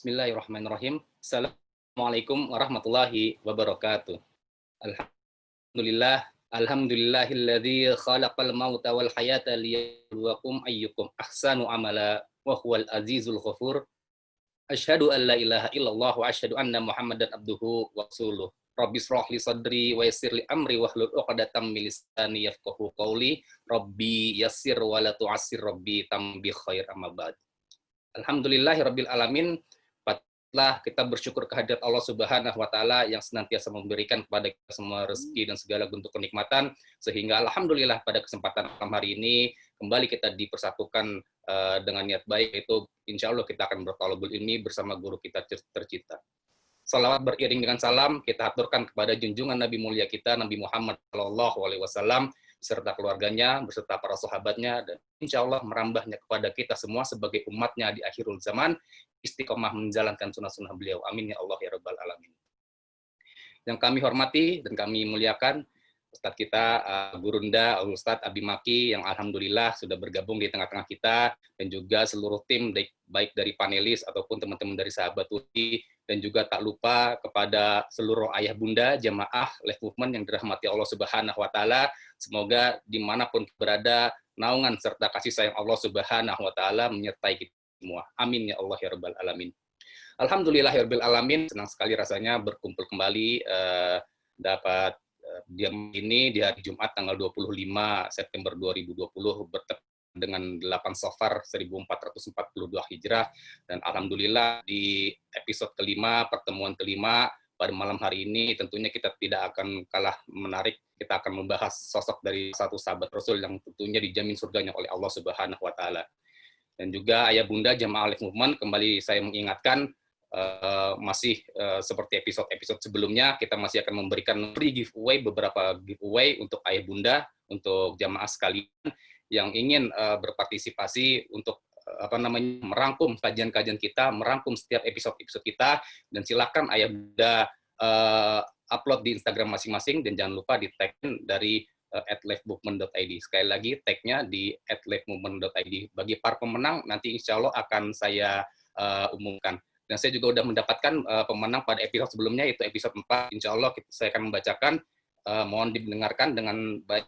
Bismillahirrahmanirrahim. Assalamualaikum warahmatullahi wabarakatuh. Alhamdulillahilladzi khalaqal mauta wal hayata liyabluwakum ayyukum ahsanu amala wa huwal azizul ghafur. Asyhadu an la ilaha illallah wa asyhadu anna Muhammadan abduhu wa rasuluh. Rabbi shrah li sadri wa yassir li amri wahlul 'uqdatam min lisani yafqahu qawli. Rabbi yassir wa la tu'assir rabbi tambi khair amma ba'd. Alhamdulillahirabbil alamin. Patutlah kita bersyukur kehadirat Allah Subhanahu wa taala yang senantiasa memberikan kepada kita semua rezeki dan segala bentuk kenikmatan, sehingga alhamdulillah pada kesempatan malam hari ini kembali kita dipersatukan dengan niat baik, itu insya Allah kita akan bertalabul ilmi bersama guru kita tercinta. Salawat beriring dengan salam kita aturkan kepada junjungan Nabi mulia kita, Nabi Muhammad SAW, beserta keluarganya, beserta para sahabatnya, dan insya Allah merambahnya kepada kita semua sebagai umatnya di akhirul zaman, istiqomah menjalankan sunnah-sunnah beliau. Amin ya Allah ya Rabbal Alamin. Yang kami hormati dan kami muliakan Ustadz kita, Gurunda, Ustadz Abi Maki, yang alhamdulillah sudah bergabung di tengah-tengah kita, dan juga seluruh tim, baik dari panelis ataupun teman-teman dari sahabat UI, dan juga tak lupa kepada seluruh ayah bunda, jamaah, live movement yang dirahmati Allah Subhanahu wa Ta'ala. Semoga dimanapun berada, naungan serta kasih sayang Allah Subhanahu wa Ta'ala menyertai kita semua. Amin ya Allah ya Rabbal Alamin. Alhamdulillah ya Rabbil Alamin, senang sekali rasanya berkumpul kembali dapat diam ini di hari Jumat tanggal 25 September 2020 bertepatan dengan 8 Safar 1442 Hijrah, dan alhamdulillah di episode kelima, pertemuan kelima pada malam hari ini tentunya kita tidak akan kalah menarik. Kita akan membahas sosok dari satu sahabat Rasul yang tentunya dijamin surganya oleh Allah Subhanahu wa Ta'ala. Dan juga ayah bunda jamaah live movement, kembali saya mengingatkan masih seperti episode-episode sebelumnya, kita masih akan memberikan free giveaway, beberapa giveaway untuk ayah bunda, untuk jamaah sekalian yang ingin berpartisipasi untuk merangkum kajian-kajian kita, merangkum setiap episode-episode kita, dan silakan ayah bunda upload di Instagram masing-masing, dan jangan lupa di tag dari @livemovement.id. Sekali lagi tagnya di @livemovement.id. Bagi para pemenang nanti insya Allah akan saya umumkan. Dan saya juga sudah mendapatkan pemenang pada episode sebelumnya, yaitu episode 4. Insya Allah saya akan membacakan, mohon didengarkan dengan baik.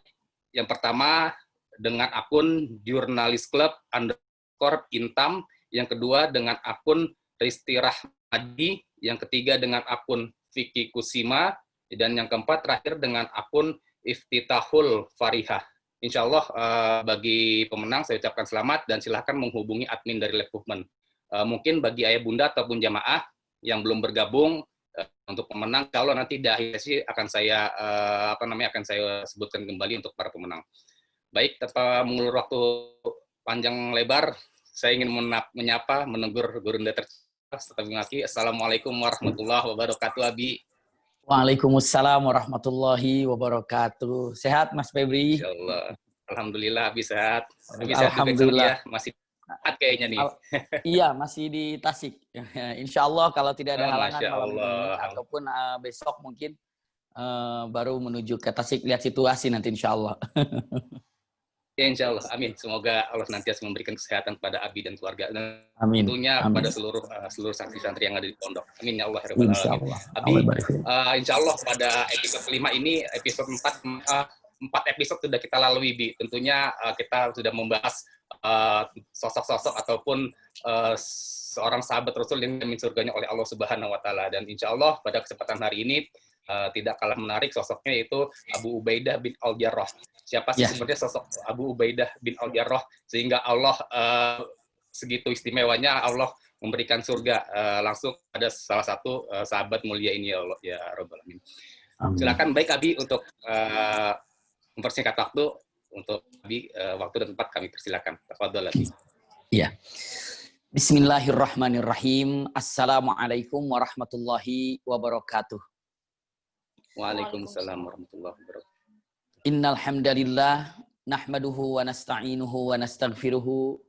Yang pertama dengan akun Jurnalis Club _Intam, yang kedua dengan akun Risti Rahmadi, yang ketiga dengan akun Vicky Kusima, dan yang keempat terakhir dengan akun Iftitahul Farihah. Insya Allah bagi pemenang saya ucapkan selamat, dan silahkan menghubungi admin dari Live Movement. Mungkin bagi ayah bunda ataupun jamaah yang belum bergabung, untuk pemenang, kalau nanti di akhir sesi akan saya akan saya sebutkan kembali untuk para pemenang. Baik, tanpa mengulur waktu panjang lebar, saya ingin menegur Gurunda tercinta. Assalamualaikum warahmatullahi wabarakatuh, Abi. Waalaikumsalam warahmatullahi wabarakatuh. Sehat Mas Febri? Insyaallah. Alhamdulillah Abi sehat. Abi Alhamdulillah. Sehat juga, masih sehat kayaknya nih. Iya, masih di Tasik. Insya Allah kalau tidak ada halangan malam ini ataupun besok mungkin baru menuju ke Tasik, lihat situasi nanti insya Allah. Ya insya Allah, amin. Semoga Allah nantiasa memberikan kesehatan kepada Abi dan keluarga. Dan amin. Tentunya amin. Pada seluruh santri-santri yang ada di pondok. Amin ya Allah. Abi, insya Allah pada episode kelima ini, episode 4 episode sudah kita lalui, Bi. Tentunya kita sudah membahas sosok-sosok ataupun seorang sahabat Rasul yang dijamin surganya oleh Allah Subhanahu wa Ta'ala. Dan insya Allah pada kesempatan hari ini tidak kalah menarik sosoknya, yaitu Abu Ubaidah bin Al-Jarrah. Siapa sih sebenarnya sosok Abu Ubaidah bin Al-Jarrah sehingga Allah segitu istimewanya Allah memberikan surga langsung pada salah satu sahabat mulia ini ya Allah ya Rabbal Alamin. Silakan baik Abi untuk mempersingkat waktu, untuk Abi waktu dan tempat kami persilakan. Tafadhol Abi. Iya. Bismillahirrahmanirrahim. Assalamualaikum warahmatullahi wabarakatuh. Waalaikumsalam warahmatullahi wabarakatuh. Innal hamdalillah nahmaduhu wa nasta'inuhu wa nastaghfiruhu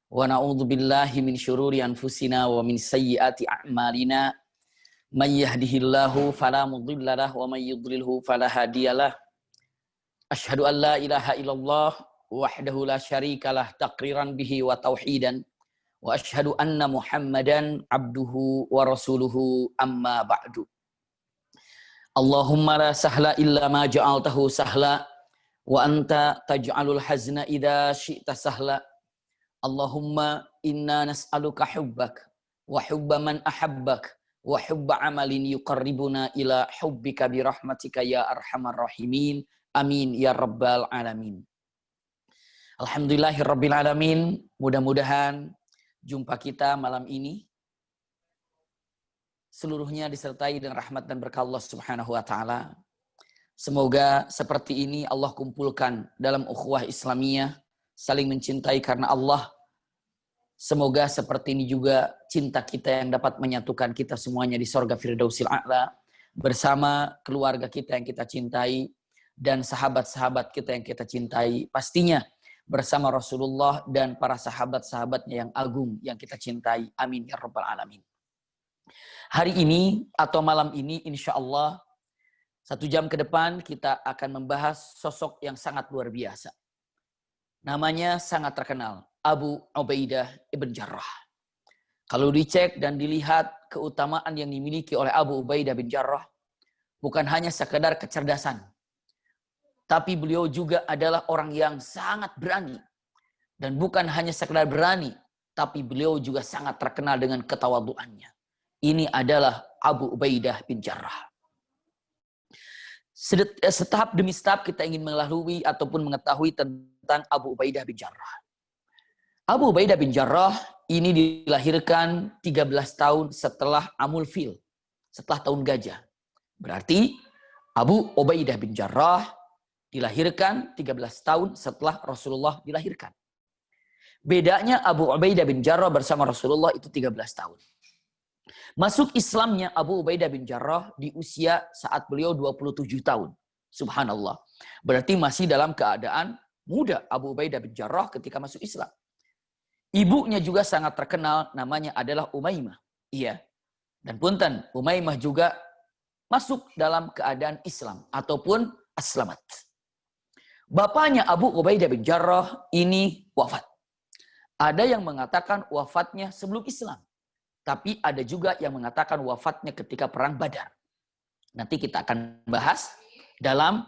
wa na'udzu billahi min syururi anfusina wa min sayyiati a'malina. May yahdihillahu fala mudilla lahu wa may yudlilhu fala hadiyalah. Asyhadu an la ilaha illallah wahdahu la syarikalah taqriran bihi wa tauhidan wa asyhadu anna Muhammadan abduhu wa rasuluhu amma ba'du. Allahumma la sahla illa ma ja'altahu sahla wa anta taj'alul hazna idza syi'ta sahla. Allahumma inna nas'aluka hubbak wa hubba man ahabbak wa hubba amalin yuqarribuna ila hubbika bi rahmatika ya arhamar rahimin. Amin ya rabbal alamin. Alhamdulillahirabbil alamin. Mudah-mudahan jumpa kita malam ini seluruhnya disertai dengan rahmat dan berkah Allah Subhanahu wa taala. Semoga seperti ini Allah kumpulkan dalam ukhuwah Islamiyah, saling mencintai karena Allah. Semoga seperti ini juga cinta kita yang dapat menyatukan kita semuanya di sorga Firdausil A'la bersama keluarga kita yang kita cintai dan sahabat-sahabat kita yang kita cintai, pastinya bersama Rasulullah dan para sahabat-sahabatnya yang agung yang kita cintai. Amin ya rabbal alamin. Hari ini atau malam ini insya Allah 1 jam ke depan kita akan membahas sosok yang sangat luar biasa. Namanya sangat terkenal, Abu Ubaidah ibn Jarrah. Kalau dicek dan dilihat keutamaan yang dimiliki oleh Abu Ubaidah bin Jarrah, bukan hanya sekedar kecerdasan, tapi beliau juga adalah orang yang sangat berani. Dan bukan hanya sekedar berani, tapi beliau juga sangat terkenal dengan ketawaduannya. Ini adalah Abu Ubaidah bin Jarrah. Setahap demi setahap kita ingin melalui ataupun mengetahui tentang Abu Ubaidah bin Jarrah. Abu Ubaidah bin Jarrah ini dilahirkan 13 tahun setelah Amul Fil, setelah tahun gajah. Berarti Abu Ubaidah bin Jarrah dilahirkan 13 tahun setelah Rasulullah dilahirkan. Bedanya Abu Ubaidah bin Jarrah bersama Rasulullah itu 13 tahun. Masuk Islamnya Abu Ubaidah bin Jarrah di usia saat beliau 27 tahun. Subhanallah. Berarti masih dalam keadaan muda Abu Ubaidah bin Jarrah ketika masuk Islam. Ibunya juga sangat terkenal, namanya adalah Umaymah. Iya. Dan punten, Umaymah juga masuk dalam keadaan Islam ataupun aslamat. Bapaknya Abu Ubaidah bin Jarrah ini wafat. Ada yang mengatakan wafatnya sebelum Islam. Tapi ada juga yang mengatakan wafatnya ketika perang Badar. Nanti kita akan bahas dalam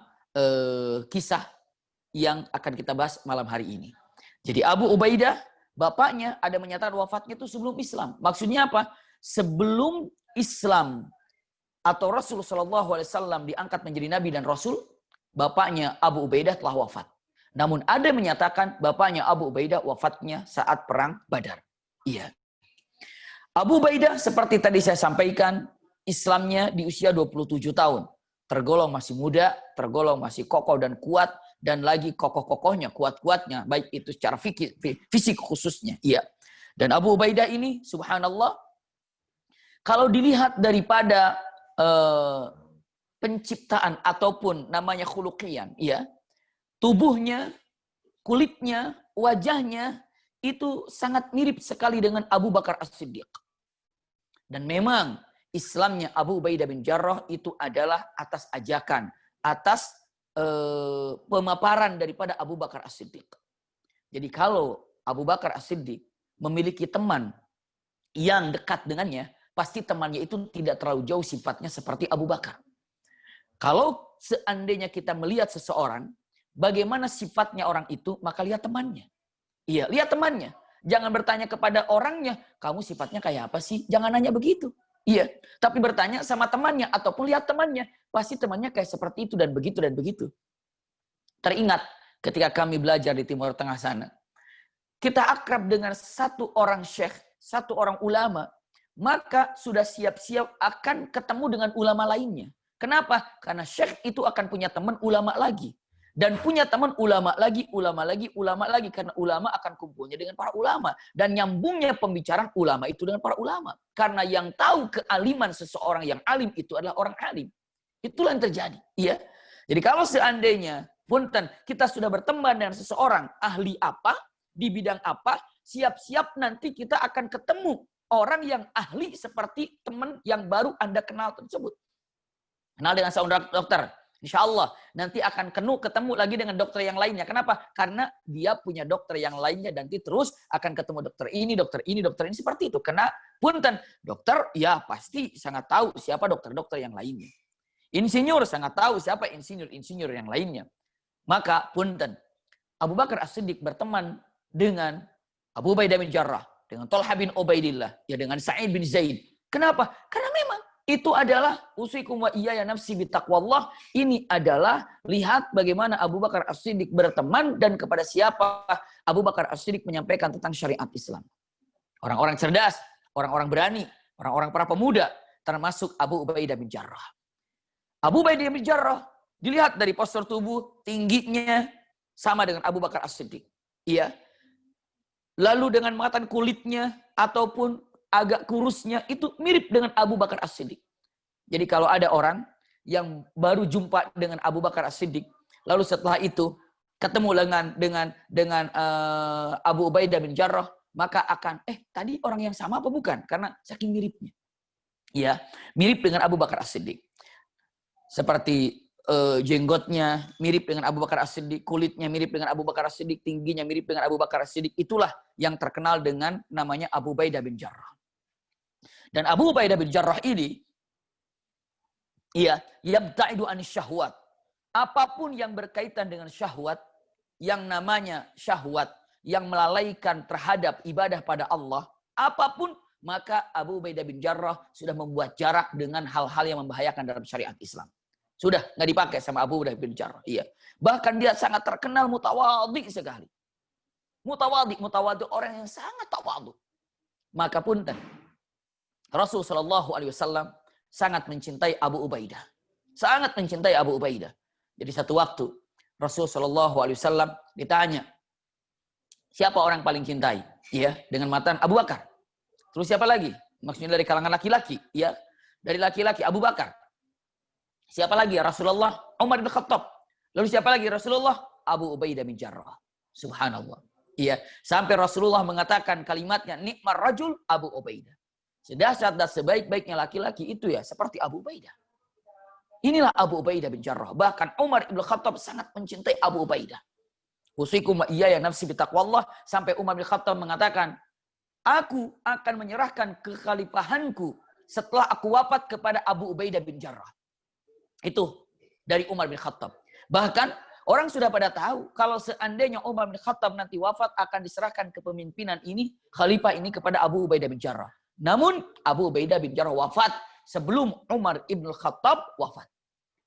kisah yang akan kita bahas malam hari ini. Jadi Abu Ubaidah, bapaknya ada menyatakan wafatnya itu sebelum Islam. Maksudnya apa? Sebelum Islam atau Rasulullah SAW diangkat menjadi Nabi dan Rasul, bapaknya Abu Ubaidah telah wafat. Namun ada yang menyatakan bapaknya Abu Ubaidah wafatnya saat perang Badar. Iya. Abu Ubaidah seperti tadi saya sampaikan, Islamnya di usia 27 tahun. Tergolong masih muda, tergolong masih kokoh dan kuat, dan lagi kokoh-kokohnya, kuat-kuatnya, baik itu secara fisik khususnya. Iya. Dan Abu Ubaidah ini, subhanallah, kalau dilihat daripada penciptaan ataupun namanya khuluqiyan, ya, tubuhnya, kulitnya, wajahnya itu sangat mirip sekali dengan Abu Bakar As-Siddiq. Dan memang Islamnya Abu Ubaidah bin Jarrah itu adalah atas ajakan, atas pemaparan daripada Abu Bakar As-Siddiq. Jadi kalau Abu Bakar As-Siddiq memiliki teman yang dekat dengannya, pasti temannya itu tidak terlalu jauh sifatnya seperti Abu Bakar. Kalau seandainya kita melihat seseorang, bagaimana sifatnya orang itu, maka lihat temannya. Iya, lihat temannya. Jangan bertanya kepada orangnya, kamu sifatnya kayak apa sih? Jangan nanya begitu. Iya, tapi bertanya sama temannya ataupun lihat temannya. Pasti temannya kayak seperti itu dan begitu dan begitu. Teringat ketika kami belajar di Timur Tengah sana. Kita akrab dengan satu orang syekh, satu orang ulama. Maka sudah siap-siap akan ketemu dengan ulama lainnya. Kenapa? Karena syekh itu akan punya teman ulama lagi. Dan punya teman ulama lagi, ulama lagi, ulama lagi. Karena ulama akan kumpulnya dengan para ulama. Dan nyambungnya pembicaraan ulama itu dengan para ulama. Karena yang tahu kealiman seseorang yang alim itu adalah orang alim. Itulah yang terjadi. Iya. Jadi kalau seandainya, punten, kita sudah berteman dengan seseorang ahli apa, di bidang apa, siap-siap nanti kita akan ketemu orang yang ahli seperti teman yang baru Anda kenal tersebut. Kenal dengan seorang dokter. Insya Allah nanti akan ketemu lagi dengan dokter yang lainnya. Kenapa? Karena dia punya dokter yang lainnya dan nanti terus akan ketemu dokter ini, dokter ini, dokter ini. Seperti itu. Karena punten, dokter ya pasti sangat tahu siapa dokter-dokter yang lainnya. Insinyur sangat tahu siapa insinyur-insinyur yang lainnya. Maka punten, Abu Bakar As-Siddiq berteman dengan Abu Ubaidah bin Jarrah, dengan Thalhah bin Ubaidillah, ya dengan Sa'id bin Zaid. Kenapa? Karena memang itu adalah usikum wa iyaya nafsi bitaqwallah. Ini adalah lihat bagaimana Abu Bakar As-Siddiq berteman dan kepada siapa Abu Bakar As-Siddiq menyampaikan tentang syariat Islam. Orang-orang cerdas, orang-orang berani, orang-orang para pemuda, termasuk Abu Ubaidah bin Jarrah. Abu Ubaidah bin Jarrah dilihat dari postur tubuh, tingginya sama dengan Abu Bakar As-Siddiq. Iya. Lalu dengan mengatakan kulitnya ataupun agak kurusnya itu mirip dengan Abu Bakar As-Siddiq. Jadi kalau ada orang yang baru jumpa dengan Abu Bakar As-Siddiq, lalu setelah itu ketemu dengan Abu Ubaidah bin Jarrah, maka akan tadi orang yang sama apa bukan? Karena saking miripnya. Ya, mirip dengan Abu Bakar As-Siddiq. Seperti jenggotnya mirip dengan Abu Bakar As-Siddiq, kulitnya mirip dengan Abu Bakar As-Siddiq, tingginya mirip dengan Abu Bakar As-Siddiq. Itulah yang terkenal dengan namanya Abu Ubaidah bin Jarrah. Dan Abu Ubaidah bin Jarrah ini, yabta'idu anis syahwat. Apapun yang berkaitan dengan syahwat, yang namanya syahwat, yang melalaikan terhadap ibadah pada Allah, apapun, maka Abu Ubaidah bin Jarrah sudah membuat jarak dengan hal-hal yang membahayakan dalam syariat Islam. Sudah nggak dipakai sama Abu Ubaidah bin Jarrah. Iya. Bahkan dia sangat terkenal mutawadhi sekali. Mutawadhi orang yang sangat tawadhu. Maka pun Rasul Shallallahu Alaihi Wasallam sangat mencintai Abu Ubaidah. Sangat mencintai Abu Ubaidah. Jadi satu waktu Rasul Shallallahu Alaihi Wasallam ditanya, siapa orang paling cintai? Iya, dengan matan Abu Bakar. Terus siapa lagi? Maksudnya dari kalangan laki-laki. Iya, dari laki-laki Abu Bakar. Siapa lagi ya Rasulullah? Umar bin Khattab. Lalu siapa lagi Rasulullah? Abu Ubaidah bin Jarrah. Subhanallah. Iya, sampai Rasulullah mengatakan kalimatnya, nikmar rajul Abu Ubaidah. Sedahsyat dan sebaik-baiknya laki-laki itu ya seperti Abu Ubaidah. Inilah Abu Ubaidah bin Jarrah. Bahkan Umar bin Khattab sangat mencintai Abu Ubaidah. Usikum wa iyaya nafsi bitaqwallah. Sampai Umar bin Khattab mengatakan, aku akan menyerahkan kekhalifahanku setelah aku wafat kepada Abu Ubaidah bin Jarrah. Itu dari Umar bin Khattab. Bahkan orang sudah pada tahu kalau seandainya Umar bin Khattab nanti wafat akan diserahkan kepemimpinan ini, khalifah ini kepada Abu Ubaidah bin Jarrah. Namun Abu Ubaidah bin Jarrah wafat sebelum Umar ibn Khattab wafat.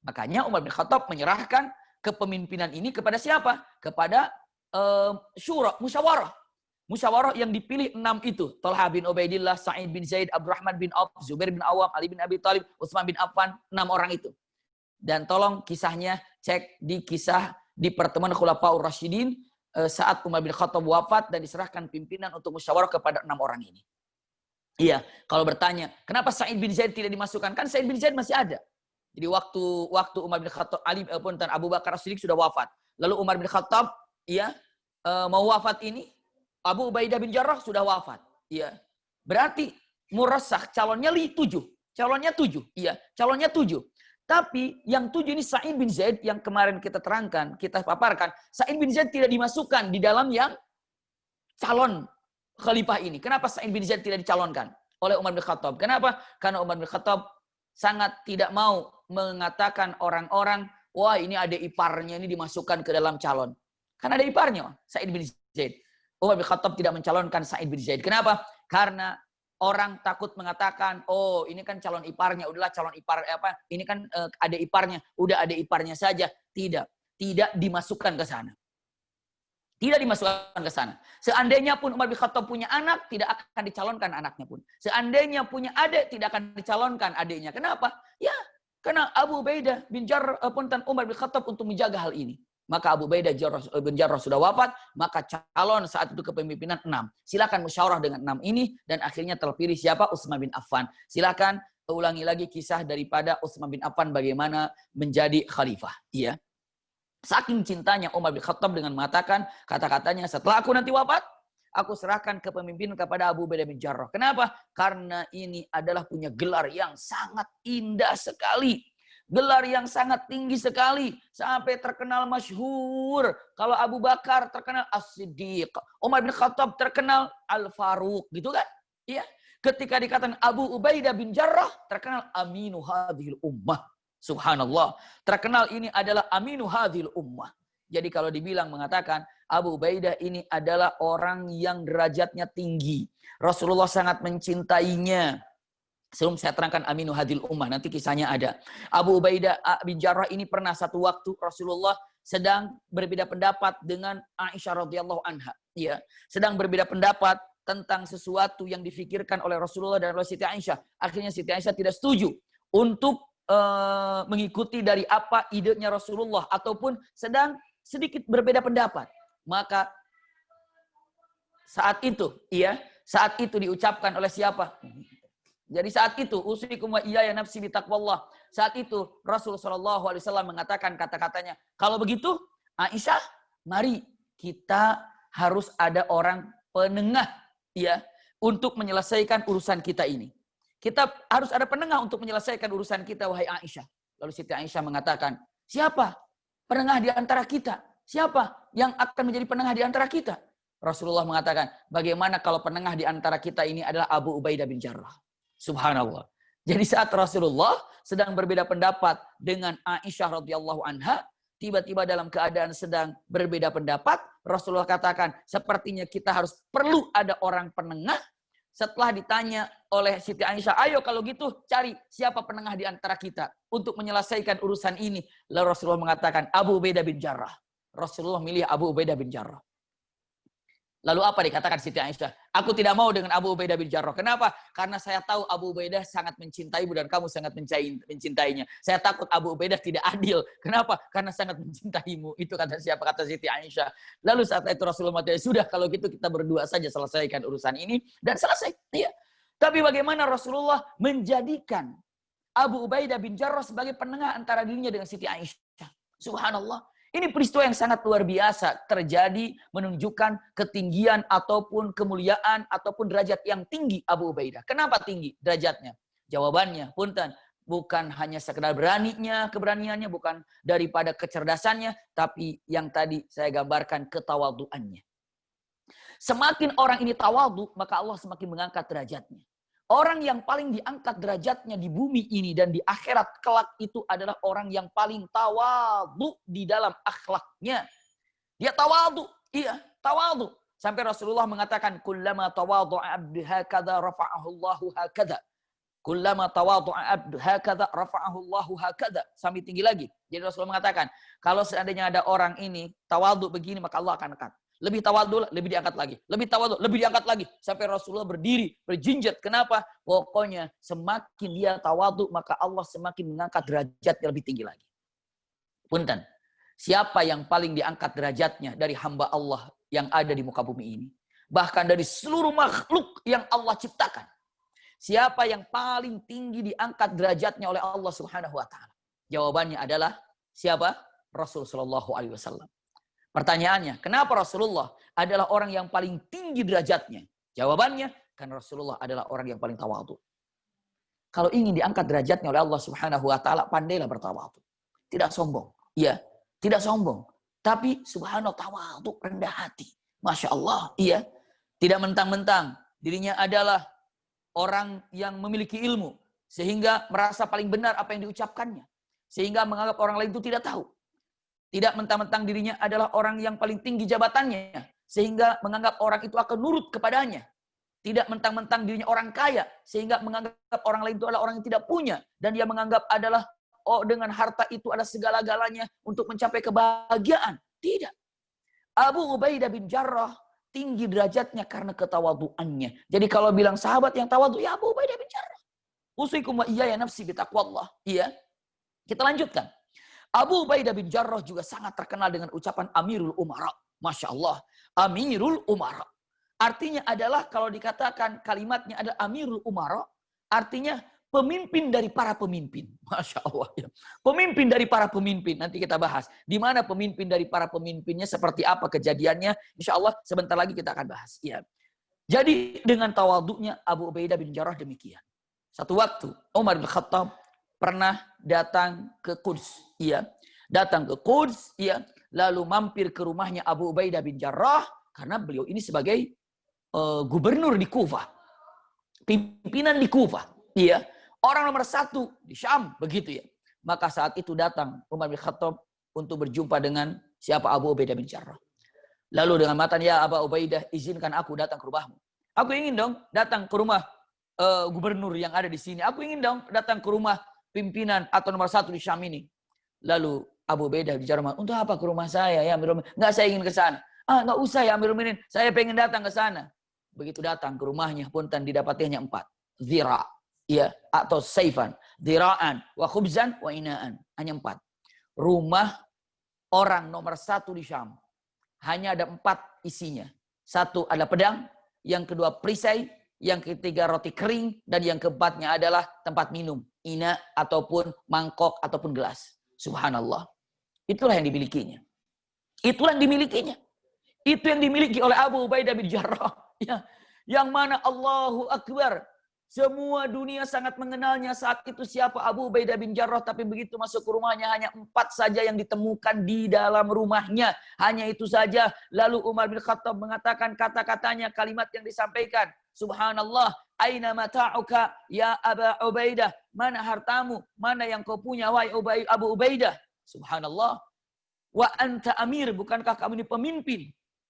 Makanya Umar bin Khattab menyerahkan kepemimpinan ini kepada siapa? Kepada musyawarah. Musyawarah yang dipilih 6 itu. Thalhah bin Ubaidillah, Sa'id bin Zaid, Abdurrahman bin Auf, Zubair bin Awam, Ali bin Abi Thalib, Utsman bin Affan. 6 orang itu. Dan tolong kisahnya cek di kisah di pertemuan Khulafaur Rasyidin saat Umar bin Khattab wafat dan diserahkan pimpinan untuk musyawarah kepada 6 orang ini. Iya, kalau bertanya, kenapa Sa'id bin Zaid tidak dimasukkan? Kan Sa'id bin Zaid masih ada. Jadi waktu Umar bin Khattab, Abu Bakar As-Siddiq sudah wafat. Lalu Umar bin Khattab, mau wafat ini, Abu Ubaidah bin Jarrah sudah wafat. Iya. Berarti murassakh calonnya 7. Calonnya 7. Iya, calonnya 7. Tapi yang 7 ini Sa'id bin Zaid yang kemarin kita terangkan, kita paparkan, Sa'id bin Zaid tidak dimasukkan di dalam yang calon khalifah ini. Kenapa Sa'id bin Zaid tidak dicalonkan oleh Umar bin Khattab? Kenapa? Karena Umar bin Khattab sangat tidak mau mengatakan orang-orang, wah ini ada iparnya ini dimasukkan ke dalam calon. Karena ada iparnya, Sa'id bin Zaid. Umar bin Khattab tidak mencalonkan Sa'id bin Zaid. Kenapa? Karena orang takut mengatakan, oh ini kan calon iparnya, udahlah calon ipar ini kan ada iparnya, udah ada iparnya saja. Tidak dimasukkan ke sana. Tidak dimasukkan ke sana. Seandainya pun Umar bin Khattab punya anak, tidak akan dicalonkan anaknya pun. Seandainya punya adik, tidak akan dicalonkan adiknya. Kenapa? Ya, karena Abu Ubaidah bin Jarrah punten Umar bin Khattab untuk menjaga hal ini. Maka Abu Ubaidah bin Jarrah sudah wafat, maka calon saat itu kepemimpinan 6. Silakan musyawarah dengan 6 ini dan akhirnya terpilih siapa? Utsman bin Affan. Silakan ulangi lagi kisah daripada Utsman bin Affan bagaimana menjadi khalifah. Iya. Saking cintanya Umar bin Khattab dengan mengatakan kata-katanya, setelah aku nanti wafat, aku serahkan kepemimpinan kepada Abu Ubaidah bin Jarrah. Kenapa? Karena ini adalah punya gelar yang sangat indah sekali. Gelar yang sangat tinggi sekali. Sampai terkenal masyhur. Kalau Abu Bakar terkenal As-Siddiq. Umar bin Khattab terkenal Al-Faruq. Gitu kan? Iya. Ketika dikatakan Abu Ubaidah bin Jarrah, terkenal Aminu hadhil ummah. Subhanallah. Terkenal ini adalah Aminu hadhil ummah. Jadi kalau dibilang mengatakan Abu Ubaidah ini adalah orang yang derajatnya tinggi. Rasulullah sangat mencintainya. Sebelum saya terangkan Aminu hadil ummah, nanti kisahnya ada. Abu Ubaidah bin Jarrah ini pernah satu waktu Rasulullah sedang berbeda pendapat dengan Aisyah radhiyallahu anha. Ya, sedang berbeda pendapat tentang sesuatu yang difikirkan oleh Rasulullah dan oleh Siti Aisyah. Akhirnya Siti Aisyah tidak setuju untuk mengikuti dari apa idenya Rasulullah ataupun sedang sedikit berbeda pendapat. Maka saat itu diucapkan oleh siapa? Jadi saat itu usikum wa iyaya nafsi bitaqwallah. Saat itu Rasulullah SAW mengatakan kata-katanya, kalau begitu Aisyah, mari kita harus ada orang penengah ya untuk menyelesaikan urusan kita ini. Kita harus ada penengah untuk menyelesaikan urusan kita wahai Aisyah. Lalu Siti Aisyah mengatakan, siapa penengah di antara kita? Siapa yang akan menjadi penengah di antara kita? Rasulullah mengatakan, bagaimana kalau penengah di antara kita ini adalah Abu Ubaidah bin Jarrah? Subhanallah. Jadi saat Rasulullah sedang berbeda pendapat dengan Aisyah radhiyallahu anha, tiba-tiba dalam keadaan sedang berbeda pendapat, Rasulullah katakan, sepertinya kita harus perlu ada orang penengah. Setelah ditanya oleh Siti Aisyah, ayo kalau gitu cari siapa penengah di antara kita untuk menyelesaikan urusan ini. Lalu Rasulullah mengatakan, Abu Ubaidah bin Jarrah. Rasulullah milih Abu Ubaidah bin Jarrah. Lalu apa dikatakan Siti Aisyah? Aku tidak mau dengan Abu Ubaidah bin Jarrah. Kenapa? Karena saya tahu Abu Ubaidah sangat mencintaimu dan kamu sangat mencintainya. Saya takut Abu Ubaidah tidak adil. Kenapa? Karena sangat mencintaimu. Itu kata siapa? Kata Siti Aisyah. Lalu saat itu Rasulullah mengatakan, sudah kalau gitu kita berdua saja selesaikan urusan ini. Dan selesai. Iya. Tapi bagaimana Rasulullah menjadikan Abu Ubaidah bin Jarrah sebagai penengah antara dirinya dengan Siti Aisyah. Subhanallah. Ini peristiwa yang sangat luar biasa terjadi menunjukkan ketinggian ataupun kemuliaan ataupun derajat yang tinggi Abu Ubaidah. Kenapa tinggi derajatnya? Jawabannya, punten, bukan hanya sekedar keberaniannya, bukan daripada kecerdasannya, tapi yang tadi saya gambarkan ketawaduannya. Semakin orang ini tawadu, maka Allah semakin mengangkat derajatnya. Orang yang paling diangkat derajatnya di bumi ini dan di akhirat kelak itu adalah orang yang paling tawadu di dalam akhlaknya. Dia tawadu, iya, tawadu. Sampai Rasulullah mengatakan, kullama tawadu'a abdu hakadha rafa'ahu Allahu hakadha. Kullama tawadu'a abdu hakadha rafa'ahu Allahu hakadha. Sampai tinggi lagi. Jadi Rasulullah mengatakan, kalau seandainya ada orang ini tawadu begini, maka Allah akan angkat. Lebih tawadhu, lebih diangkat lagi. Lebih tawadhu, lebih diangkat lagi. Sampai Rasulullah berdiri, berjinjat. Kenapa? Pokoknya semakin dia tawadhu, maka Allah semakin mengangkat derajatnya lebih tinggi lagi. Punten. Siapa yang paling diangkat derajatnya dari hamba Allah yang ada di muka bumi ini? Bahkan dari seluruh makhluk yang Allah ciptakan. Siapa yang paling tinggi diangkat derajatnya oleh Allah Subhanahu wa taala? Jawabannya adalah siapa? Rasul sallallahu alaihi wasallam. Pertanyaannya, kenapa Rasulullah adalah orang yang paling tinggi derajatnya? Jawabannya, karena Rasulullah adalah orang yang paling tawadhu. Kalau ingin diangkat derajatnya oleh Allah Subhanahu wa taala, pandailah bertawadhu. Tidak sombong. Iya, tidak sombong. Tapi subhanallah tawadhu, rendah hati. Masya Allah, iya. Tidak mentang-mentang dirinya adalah orang yang memiliki ilmu sehingga merasa paling benar apa yang diucapkannya. Sehingga menganggap orang lain itu tidak tahu. Tidak mentang-mentang dirinya adalah orang yang paling tinggi jabatannya. Sehingga menganggap orang itu akan nurut kepadanya. Tidak mentang-mentang dirinya orang kaya. Sehingga menganggap orang lain itu adalah orang yang tidak punya. Dan dia menganggap adalah, oh dengan harta itu ada segala-galanya untuk mencapai kebahagiaan. Tidak. Abu Ubaidah bin Jarrah tinggi derajatnya karena ketawaduannya. Jadi kalau bilang sahabat yang tawadu, ya Abu Ubaidah bin Jarrah. Usikum wa iyaya nafsi bitaqwallah. Iya. Kita lanjutkan. Abu Ubaidah bin Jarrah juga sangat terkenal dengan ucapan Amirul Umara. Masya Allah. Amirul Umara. Artinya adalah kalau dikatakan kalimatnya ada Amirul Umara. Artinya pemimpin dari para pemimpin. Masya Allah. Ya. Pemimpin dari para pemimpin. Nanti kita bahas. Di mana pemimpin dari para pemimpinnya. Seperti apa kejadiannya. Insya Allah sebentar lagi kita akan bahas. Ya. Jadi dengan tawaduknya Abu Ubaidah bin Jarrah demikian. Satu waktu Umar bin Khattab pernah datang ke Quds, ya. Datang ke Quds, ya. Lalu mampir ke rumahnya Abu Ubaidah bin Jarrah karena beliau ini sebagai gubernur di Kufah. Pimpinan di Kufah, ya. Orang nomor 1 di Syam, begitu ya. Maka saat itu datang Umar bin Khattab untuk berjumpa dengan siapa? Abu Ubaidah bin Jarrah. Lalu dengan mata, ya Abu Ubaidah, izinkan aku datang ke rumahmu. Aku ingin dong datang ke rumah gubernur yang ada di sini. Aku ingin dong datang ke rumah pimpinan atau nomor 1 di Syam ini. Lalu Abu Ubaidah bicara, untuk apa ke rumah saya ya Amirul Mukminin? Enggak, saya ingin ke sana. Enggak usah ya Amirul Mukminin, saya pengen datang ke sana. Begitu datang ke rumahnya, punten didapatinya 4 zira, ya, atau saifan, ziraan, wa khubzan, wa inaan. Hanya 4. Rumah orang nomor 1 di Syam. Hanya ada 4 isinya. 1 ada pedang, yang kedua perisai, yang ketiga roti kering, dan yang keempatnya adalah tempat minum, ina ataupun mangkok ataupun gelas. Subhanallah. Itulah yang dimilikinya. Itulah yang dimilikinya. Itu yang dimiliki oleh Abu Ubaidah bin Jarrah. Ya. Yang mana Allahu Akbar. Semua dunia sangat mengenalnya saat itu siapa Abu Ubaidah bin Jarrah. Tapi begitu masuk ke rumahnya hanya 4 saja yang ditemukan di dalam rumahnya. Hanya itu saja. Lalu Umar bin Khattab mengatakan kata-katanya, kalimat yang disampaikan. Subhanallah. Aina mata'uka ya Aba Ubaidah. Mana hartamu? Mana yang kau punya wahai Abu Ubaidah? Subhanallah. Wa anta amir. Bukankah kamu ini pemimpin?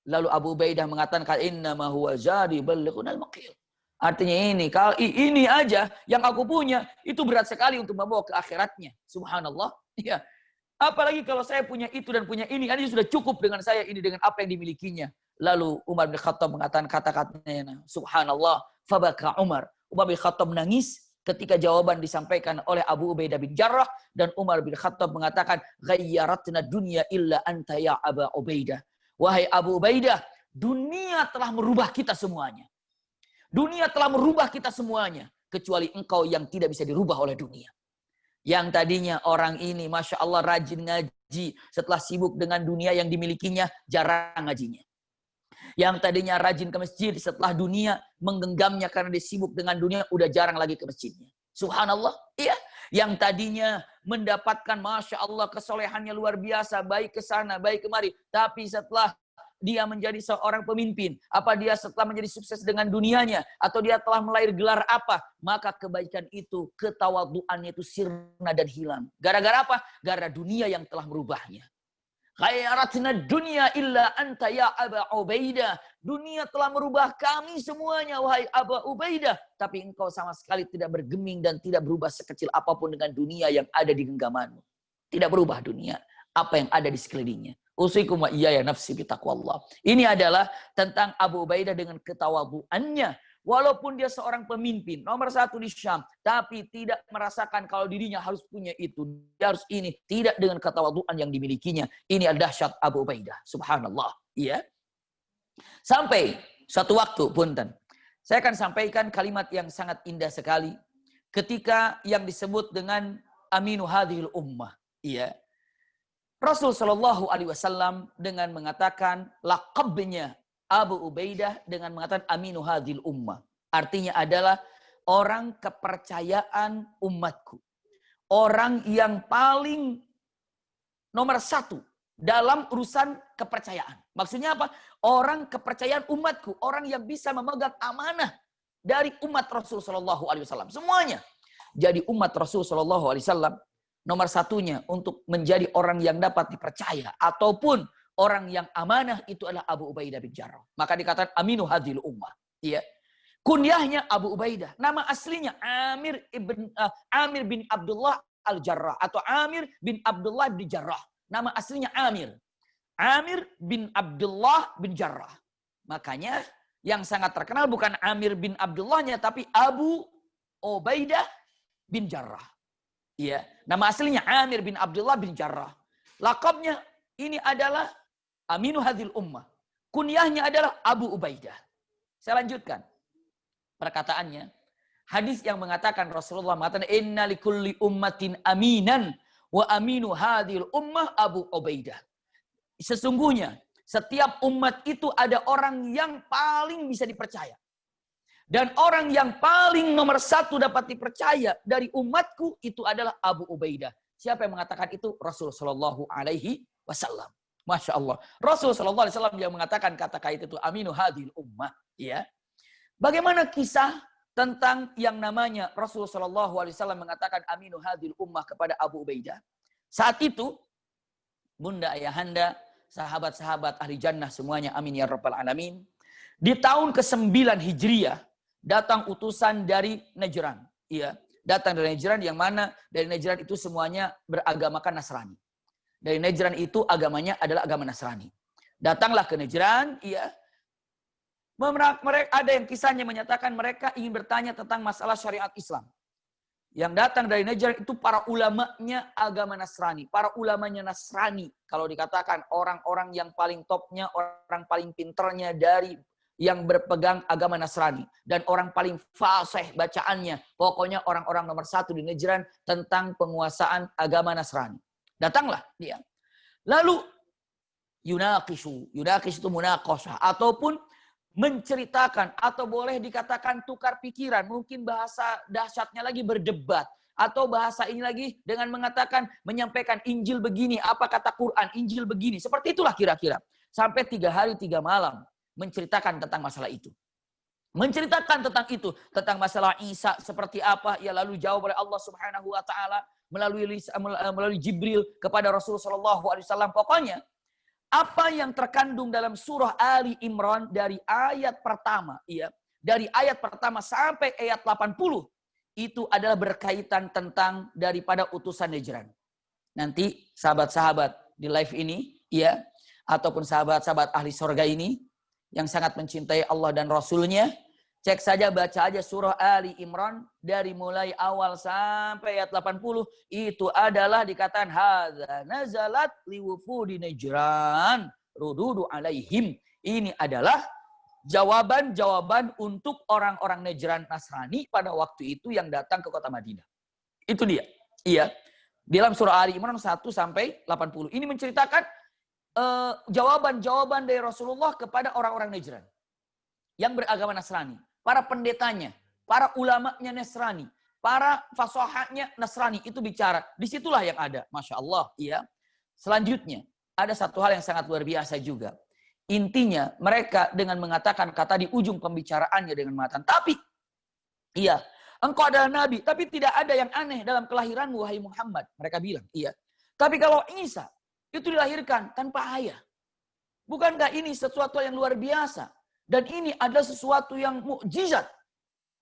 Lalu Abu Ubaidah mengatakan innama huwa jadi balighunal maqil. Artinya ini aja yang aku punya itu berat sekali untuk membawa ke akhiratnya. Subhanallah. Ya. Apalagi kalau saya punya itu dan punya ini sudah cukup dengan saya ini dengan apa yang dimilikinya. Lalu Umar bin Khattab mengatakan kata-katanya, subhanallah, fabaka Umar. Umar bin Khattab menangis ketika jawaban disampaikan oleh Abu Ubaidah bin Jarrah, dan Umar bin Khattab mengatakan, ghayyaratna dunya illa anta ya Abu Ubaidah. Wahai Abu Ubaidah, dunia telah merubah kita semuanya. Dunia telah merubah kita semuanya. Kecuali engkau yang tidak bisa dirubah oleh dunia. Yang tadinya orang ini, Masya Allah, rajin ngaji. Setelah sibuk dengan dunia yang dimilikinya, jarang ngajinya. Yang tadinya rajin ke masjid, setelah dunia menggenggamnya karena dia sibuk dengan dunia, udah jarang lagi ke masjidnya. Subhanallah. Iya. Yang tadinya mendapatkan, Masya Allah, kesolehannya luar biasa. Baik ke sana, baik kemari. Tapi setelah dia menjadi seorang pemimpin, apa dia setelah menjadi sukses dengan dunianya, atau dia telah melair gelar apa, maka kebaikan itu, ketawaduannya itu sirna dan hilang. Gara-gara apa? Gara dunia yang telah merubahnya. Khairatna dunya illa anta ya Aba Ubaidah. Dunia telah merubah kami semuanya, wahai Abu Ubaidah. Tapi engkau sama sekali tidak bergeming dan tidak berubah sekecil apapun dengan dunia yang ada di genggamanmu. Tidak berubah dunia, apa yang ada di sekelilingnya. Usikum wa iyaya nafsi bitaqwallah. Ini adalah tentang Abu Ubaidah dengan ketawaduannya. Walaupun dia seorang pemimpin, nomor 1 di Syam, tapi tidak merasakan kalau dirinya harus punya itu, dia harus ini, tidak dengan ketawaduan yang dimilikinya. Ini adalah dahsyat Abu Ubaidah. Subhanallah. Iya. Sampai satu waktu, punten, saya akan sampaikan kalimat yang sangat indah sekali ketika yang disebut dengan aminu hadhil ummah. Iya. Rasul Shallallahu Alaihi Wasallam dengan mengatakan laqabnya Abu Ubaidah dengan mengatakan aminu hadhil ummah. Artinya adalah orang kepercayaan umatku. Orang yang paling nomor 1 dalam urusan kepercayaan. Maksudnya apa? Orang kepercayaan umatku. Orang yang bisa memegang amanah dari umat Rasul Shallallahu Alaihi Wasallam. Semuanya. Jadi umat Rasul Shallallahu Alaihi Wasallam nomor 1-nya untuk menjadi orang yang dapat dipercaya ataupun orang yang amanah itu adalah Abu Ubaidah bin Jarrah. Maka dikatakan aminu hadhil ummah. Iya. Kunyahnya Abu Ubaidah. Nama aslinya Amir bin Abdullah al-Jarrah atau Amir bin Abdullah bin Jarrah. Nama aslinya Amir. Amir bin Abdullah bin Jarrah. Makanya yang sangat terkenal bukan Amir bin Abdullahnya tapi Abu Ubaidah bin Jarrah. Iya, nama aslinya Amir bin Abdullah bin Jarrah. Lakabnya ini adalah aminu hadhil ummah. Kunyahnya adalah Abu Ubaidah. Saya lanjutkan perkataannya. Hadis yang mengatakan Rasulullah mengatakan inna likulli ummatin aminan wa aminu hadhil ummah Abu Ubaidah. Sesungguhnya setiap umat itu ada orang yang paling bisa dipercaya. Dan orang yang paling nomor satu dapat dipercaya dari umatku itu adalah Abu Ubaidah. Siapa yang mengatakan itu? Rasul Shallallahu Alaihi Wasallam. Masya Allah. Rasul Shallallahu Alaihi Wasallam yang mengatakan kata kait itu aminu hadil ummah. Ya. Bagaimana kisah tentang yang namanya Rasul Shallallahu Alaihi Wasallam mengatakan aminu hadil ummah kepada Abu Ubaidah? Saat itu, bunda, ayahanda, sahabat-sahabat ahli jannah semuanya, amin ya rabbal alamin. Di tahun ke-9 Hijriah, datang utusan dari Najran. Iya, datang dari Najran yang mana dari Najran itu semuanya beragamakan Nasrani. Dari Najran itu agamanya adalah agama Nasrani. Datanglah ke Najran, iya. Mereka ada yang kisahnya menyatakan mereka ingin bertanya tentang masalah syariat Islam. Yang datang dari Najran itu para ulamanya agama Nasrani. Para ulamanya Nasrani. Kalau dikatakan orang-orang yang paling topnya, orang paling pinternya dari yang berpegang agama Nasrani. Dan orang paling fasih bacaannya. Pokoknya orang-orang nomor satu di Najran tentang penguasaan agama Nasrani. Datanglah dia. Lalu yunaqishu. Yunaqishu itu munaqashah. Ataupun menceritakan. Atau boleh dikatakan tukar pikiran. Mungkin bahasa dahsyatnya lagi berdebat. Atau bahasa ini lagi dengan mengatakan, menyampaikan Injil begini. Apa kata Quran? Injil begini. Seperti itulah kira-kira. Sampai 3 hari 3 malam. Menceritakan tentang masalah itu. Menceritakan tentang itu. Tentang masalah Isa seperti apa. Ya lalu jawab oleh Allah Subhanahu wa ta'ala. Melalui Jibril kepada Rasulullah SAW. Pokoknya. Apa yang terkandung dalam surah Ali Imran. Dari ayat pertama. Ya, dari ayat pertama sampai ayat 80. Itu adalah berkaitan tentang daripada utusan Najran. Nanti sahabat-sahabat di live ini. Ya, ataupun sahabat-sahabat ahli surga ini. Yang sangat mencintai Allah dan Rasulnya. Cek saja, baca aja surah Ali Imran. Dari mulai awal sampai ayat 80. Itu adalah dikatakan. Hadza nazalat liwufudi Najran. Rududu alaihim. Ini adalah jawaban-jawaban untuk orang-orang Najran Nasrani. Pada waktu itu yang datang ke kota Madinah. Itu dia. Iya. Dalam surah Ali Imran 1 sampai 80. Ini menceritakan jawaban-jawaban dari Rasulullah kepada orang-orang Najran yang beragama Nasrani, para pendetanya, para ulamanya Nasrani, para fasohatnya Nasrani itu bicara. Disitulah yang ada, masya Allah. Iya. Selanjutnya ada satu hal yang sangat luar biasa juga. Intinya mereka dengan mengatakan kata di ujung pembicaraannya dengan mengatakan, tapi iya, engkau adalah nabi, tapi tidak ada yang aneh dalam kelahiranmu wahai Muhammad. Mereka bilang, iya. Tapi kalau Isa itu dilahirkan tanpa ayah. Bukankah ini sesuatu yang luar biasa? Dan ini adalah sesuatu yang mukjizat.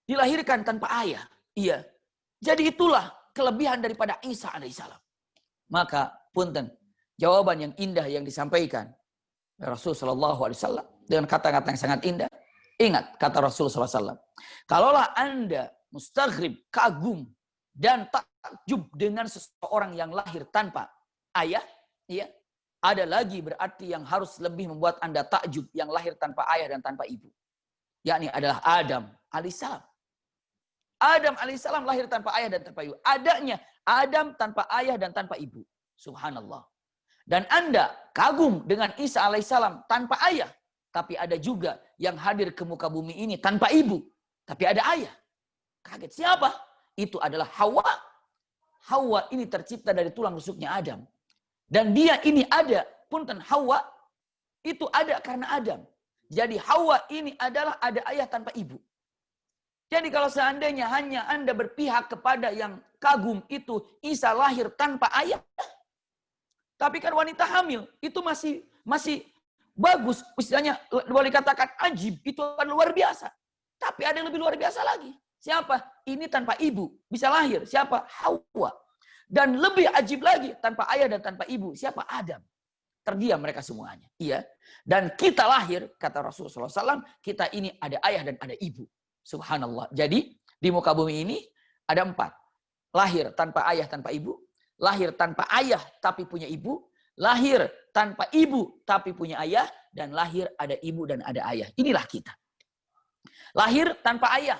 Dilahirkan tanpa ayah. Iya. Jadi itulah kelebihan daripada Isa alaihissalam. Maka punten, jawaban yang indah yang disampaikan Rasul sallallahu alaihi wasallam dengan kata-kata yang sangat indah. Ingat kata Rasul sallallahu alaihi wasallam. Kalaulah Anda mustaghrib, kagum dan takjub dengan seseorang yang lahir tanpa ayah, iya, ada lagi berarti yang harus lebih membuat Anda takjub yang lahir tanpa ayah dan tanpa ibu. Yakni adalah Adam alaihissalam. Adam alaihissalam lahir tanpa ayah dan tanpa ibu. Adanya Adam tanpa ayah dan tanpa ibu. Subhanallah. Dan Anda kagum dengan Isa alaihissalam tanpa ayah. Tapi ada juga yang hadir ke muka bumi ini tanpa ibu. Tapi ada ayah. Kaget. Siapa? Itu adalah Hawa. Hawa ini tercipta dari tulang rusuknya Adam. Dan dia ini ada, punten Hawa itu ada karena Adam. Jadi Hawa ini adalah ada ayah tanpa ibu. Jadi kalau seandainya hanya Anda berpihak kepada yang kagum itu Isa lahir tanpa ayah. Tapi kan wanita hamil itu masih bagus. Istilahnya boleh dikatakan ajib, itu kan luar biasa. Tapi ada yang lebih luar biasa lagi. Siapa? Ini tanpa ibu bisa lahir. Siapa? Hawa. Dan lebih ajib lagi, tanpa ayah dan tanpa ibu. Siapa? Adam. Terdiam mereka semuanya. Iya. Dan kita lahir, kata Rasulullah SAW, kita ini ada ayah dan ada ibu. Subhanallah. Jadi, di muka bumi ini ada 4. Lahir tanpa ayah, tanpa ibu. Lahir tanpa ayah, tapi punya ibu. Lahir tanpa ibu, tapi punya ayah. Dan lahir ada ibu dan ada ayah. Inilah kita. Lahir tanpa ayah.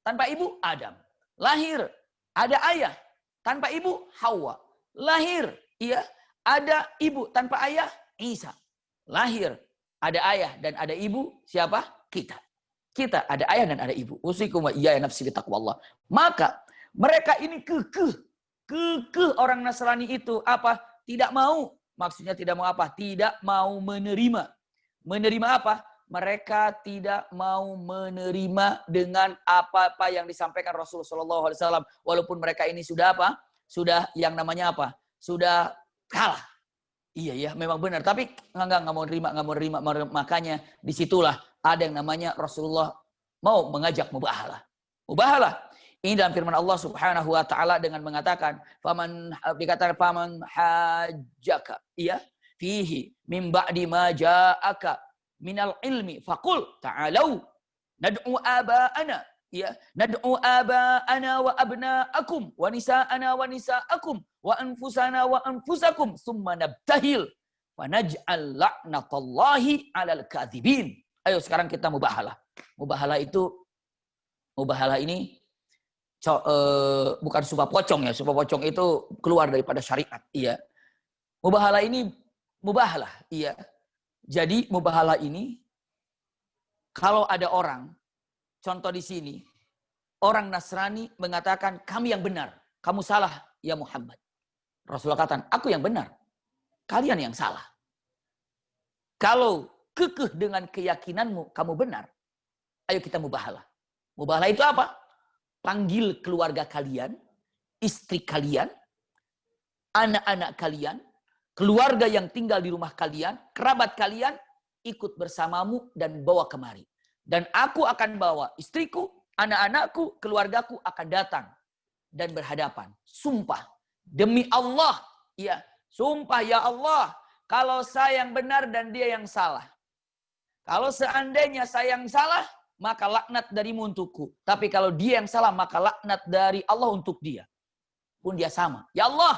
Tanpa ibu, Adam. Lahir, ada ayah. Tanpa ibu, Hawa. Lahir, iya, ada ibu tanpa ayah, Isa. Lahir, ada ayah dan ada ibu, siapa? Kita. kita ada ayah dan ada ibu. Usikum wa iyaya nafsi bitaqwallah. Maka mereka ini kekeh orang Nasrani itu apa? Tidak mau. Maksudnya tidak mau apa? Tidak mau menerima. Menerima apa? Mereka tidak mau menerima dengan apa-apa yang disampaikan Rasulullah SAW. Walaupun mereka ini sudah apa? Sudah yang namanya apa? Sudah kalah. Iya ya, memang benar. Tapi nggak mau nerima. Makanya disitulah ada yang namanya Rasulullah mau mengajak mubahalah. Mubahalah. Ini dalam firman Allah Subhanahu wa taala dengan mengatakan, dikatakan faman hajjaka, iya, fihi min ba'di ma ja'aka minal ilmi faqul ta'alu nad'u aba'ana, ya, nad'u aba'ana wa abna'akum wa nisa'ana wa nisa'akum wa anfusana wa anfusakum thumma nabtahil wa naj'al la'natallahi 'alal kadhibin. Ayo sekarang kita mubahalah. Mubahalah ini bukan sumpah pocong ya. Sumpah pocong itu keluar daripada syariat. Iya. Mubahalah ini mubahalah. Iya. Jadi mubahalah ini kalau ada orang, contoh di sini, orang Nasrani mengatakan kami yang benar, kamu salah ya Muhammad. Rasulullah katakan aku yang benar, kalian yang salah. Kalau kekeh dengan keyakinanmu kamu benar, ayo kita mubahalah. Mubahalah itu apa? Panggil keluarga kalian, istri kalian, anak-anak kalian, keluarga yang tinggal di rumah kalian, kerabat kalian, ikut bersamamu dan bawa kemari. Dan aku akan bawa istriku, anak-anakku, keluargaku akan datang dan berhadapan. Sumpah, demi Allah, ya, sumpah ya Allah, kalau saya yang benar dan dia yang salah. Kalau seandainya saya yang salah, maka laknat darimu untukku. Tapi kalau dia yang salah, maka laknat dari Allah untuk dia. Pun dia sama. Ya Allah,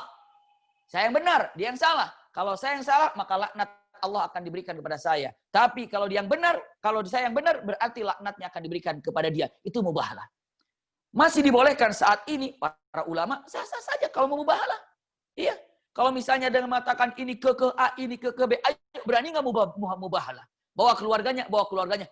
saya yang benar, dia yang salah. Kalau saya yang salah, maka laknat Allah akan diberikan kepada saya. Tapi kalau dia yang benar, kalau saya yang benar, berarti laknatnya akan diberikan kepada dia. Itu mubahalah. Masih dibolehkan saat ini, para ulama, sah-sah saja kalau mau mubahalah. Iya. Kalau misalnya dengan mengatakan ini ke A, ini ke B, ayo, berani nggak mubahalah? Bawa keluarganya,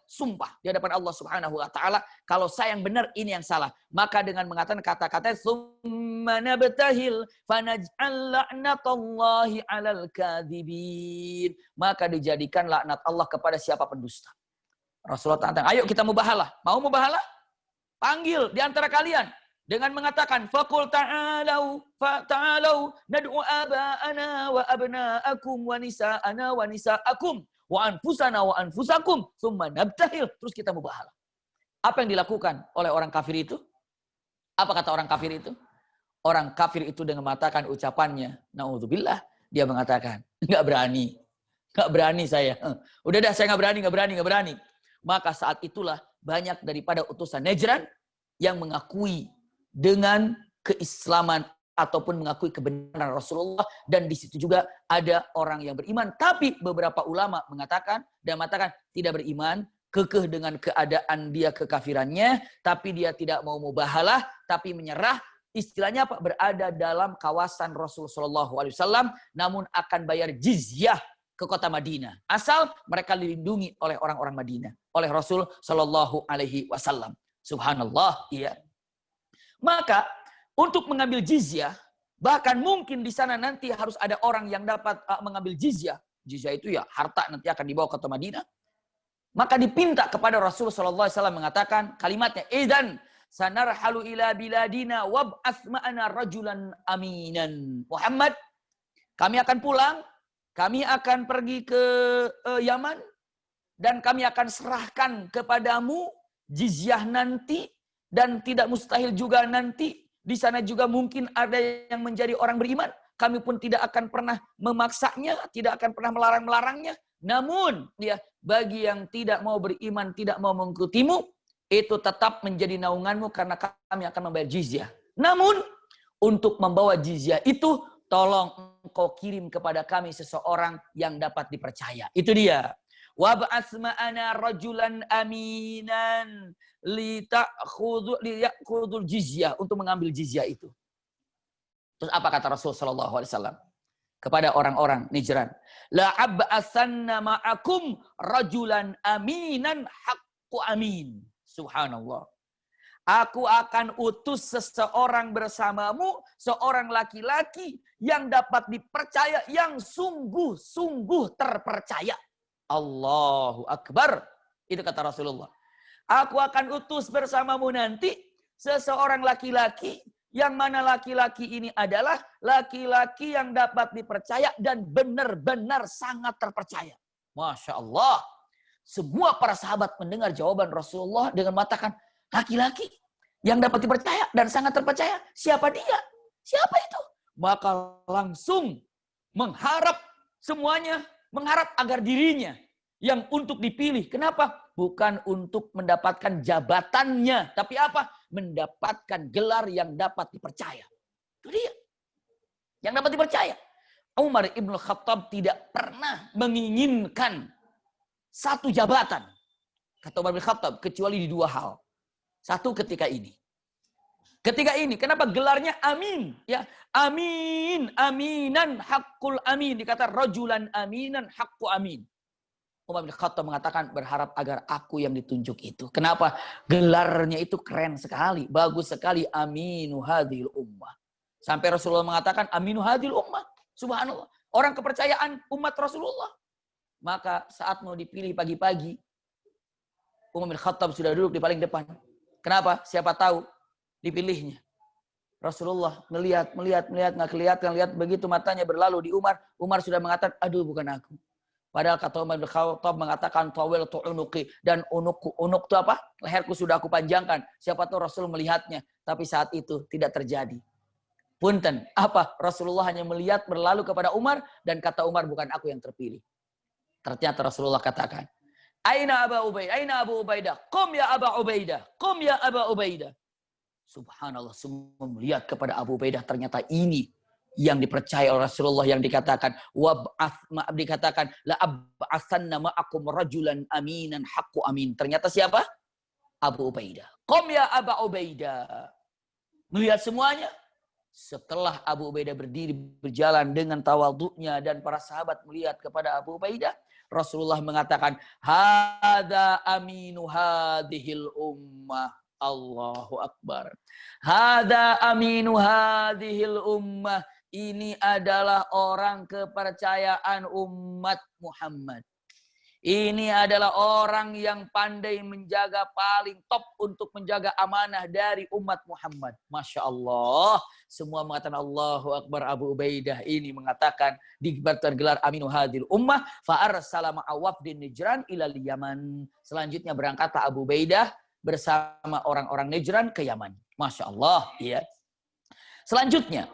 sumpah di hadapan Allah Subhanahu wa taala, kalau saya yang benar, ini yang salah. Maka dengan mengatakan kata-kata summa nabtahil fanaj'al la'natallahi 'alal kadhibin, maka dijadikan laknat Allah kepada siapa pendusta. Rasulullah tantang, ayo kita mubahalah. Mau mubahalah? Panggil di antara kalian dengan mengatakan faqul ta'alu nad'u aba'ana wa abna'akum wa nisa'ana wa nisa'akum wa anfusana wa anfusakum tsumma nabtahil. Terus kita mubahalah. Apa yang dilakukan oleh orang kafir itu? Apa kata orang kafir itu? Orang kafir itu dengan mengatakan ucapannya, naudzubillah, dia mengatakan, enggak berani saya. Udah dah, saya enggak berani. Maka saat itulah banyak daripada utusan Najran yang mengakui dengan keislaman ataupun mengakui kebenaran Rasulullah, dan di situ juga ada orang yang beriman. Tapi beberapa ulama mengatakan tidak beriman, kekeh dengan keadaan dia kekafirannya, tapi dia tidak mau mubahalah, tapi menyerah. Istilahnya apa? Berada dalam kawasan Rasulullah SAW, namun akan bayar jizyah ke kota Madinah. Asal mereka dilindungi oleh orang-orang Madinah, oleh Rasul Shallallahu Alaihi Wasallam. Subhanallah, iya. Maka untuk mengambil jizyah, bahkan mungkin di sana nanti harus ada orang yang dapat mengambil jizyah. Jizyah itu ya harta, nanti akan dibawa ke kota Madinah. Maka dipinta kepada Rasulullah SAW mengatakan kalimatnya, idzan sanarhalu ila biladina wab'ats ma'ana rajulan aminan. Muhammad, kami akan pulang, kami akan pergi ke Yaman, dan kami akan serahkan kepadamu jizyah nanti, dan tidak mustahil juga nanti di sana juga mungkin ada yang menjadi orang beriman. Kami pun tidak akan pernah memaksanya, tidak akan pernah melarang-melarangnya. Namun, ya, bagi yang tidak mau beriman, tidak mau mengikutimu, itu tetap menjadi naunganmu karena kami akan membayar jizyah. Namun, untuk membawa jizyah itu, tolong engkau kirim kepada kami seseorang yang dapat dipercaya. Itu dia. Wab'ats ma'ana rajulan aminan liya'khudul jizyah, untuk mengambil jizyah itu. Terus apa kata Rasul sallallahu alaihi wasallam kepada orang-orang Najran? La ab'atsanna ma'akum rajulan aminan haqqu amin. Subhanallah. Aku akan utus seseorang bersamamu, seorang laki-laki yang dapat dipercaya, yang sungguh-sungguh terpercaya. Allahu Akbar. Itu kata Rasulullah. Aku akan utus bersamamu nanti seseorang laki-laki, yang mana laki-laki ini adalah laki-laki yang dapat dipercaya dan benar-benar sangat terpercaya. Masya Allah. Semua para sahabat mendengar jawaban Rasulullah dengan mengatakan, laki-laki yang dapat dipercaya dan sangat terpercaya, siapa dia? Siapa itu? Maka langsung mengharap semuanya, mengharap agar dirinya yang untuk dipilih. Kenapa? Bukan untuk mendapatkan jabatannya, tapi apa? Mendapatkan gelar yang dapat dipercaya. Itu dia. Yang dapat dipercaya. Umar ibn Khattab tidak pernah menginginkan satu jabatan, kata Umar bin Khattab, kecuali di dua hal. Satu, ketika ini. Ketika ini, kenapa gelarnya amin? Ya, amin, aminan haqqul amin. Dikata rajulan aminan haqqu amin. Umar bin Khattab mengatakan berharap agar aku yang ditunjuk itu. Kenapa? Gelarnya itu keren sekali, bagus sekali. Aminu hadhil ummah. Sampai Rasulullah mengatakan aminu hadhil ummah. Subhanallah. Orang kepercayaan umat Rasulullah. Maka saat mau dipilih pagi-pagi, Umar bin Khattab sudah duduk di paling depan. Kenapa? Siapa tahu dipilihnya. Rasulullah melihat, nggak kelihatan, lihat begitu matanya berlalu di Umar. Umar sudah mengatakan, aduh bukan aku. Padahal kata Umar bin Khattab mengatakan, tawil tu unuki. Dan unuk itu apa? Leherku sudah aku panjangkan. Siapa tahu Rasul melihatnya. Tapi saat itu tidak terjadi. Punten, apa? Rasulullah hanya melihat berlalu kepada Umar. Dan kata Umar, bukan aku yang terpilih. Ternyata Rasulullah katakan, Aina Aba Ubaidah, Aina Abu Ubaidah, Qum ya Aba Ubaidah, Qum ya Aba Ubaidah. Subhanallah, semua melihat kepada Abu Ubaidah. Ternyata ini yang dipercaya oleh Rasulullah, yang dikatakan dikatakan la ab'atsanna ma'akum rajulan aminan haqqu amin. Ternyata siapa? Abu Ubaidah. Qum ya Aba Ubaidah. Melihat semuanya. Setelah Abu Ubaidah berdiri berjalan dengan tawadhu'nya dan para sahabat melihat kepada Abu Ubaidah, Rasulullah mengatakan, "Hadza aminu hadhil ummah." Allahu Akbar. "Hadza aminu hadhil ummah." Ini adalah orang kepercayaan umat Muhammad. Ini adalah orang yang pandai menjaga, paling top untuk menjaga amanah dari umat Muhammad. Masya Allah. Semua mengatakan Allahu Akbar. Abu Ubaidah ini mengatakan, tergelar aminu hadil ummah. Fa'arsala ma'awafdin Najran ilal Yaman. Selanjutnya berangkatlah Abu Ubaidah bersama orang-orang Najran ke Yaman. Masya Allah. Ya. Selanjutnya,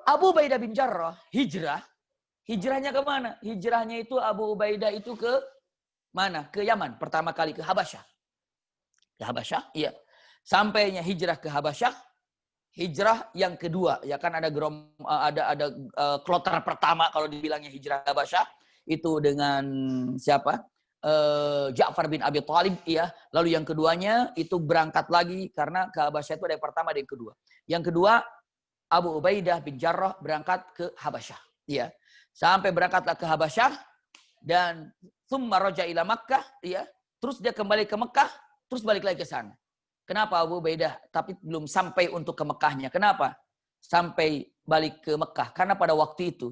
Abu Ubaidah bin Jarrah hijrah. Hijrahnya ke mana? Hijrahnya itu Abu Ubaidah itu ke mana? Ke Yaman. Pertama kali ke Habasyah. Ke Habasyah, iya. Sampainya hijrah ke Habasyah. Hijrah yang kedua, ya kan ada kloter pertama kalau dibilangnya hijrah ke Habasyah itu dengan siapa? Ja'far bin Abi Thalib, iya. Lalu yang keduanya itu berangkat lagi karena ke Habasyah itu ada yang pertama dan yang kedua. Yang kedua Abu Ubaidah bin Jarrah berangkat ke Habasyah, iya. Sampai berangkatlah ke Habasyah dan tsumma raja ila Makkah, ya. Terus dia kembali ke Mekah, terus balik lagi ke sana. Kenapa Abu Ubaidah tapi belum sampai untuk ke Mekahnya? Kenapa? Sampai balik ke Mekah karena pada waktu itu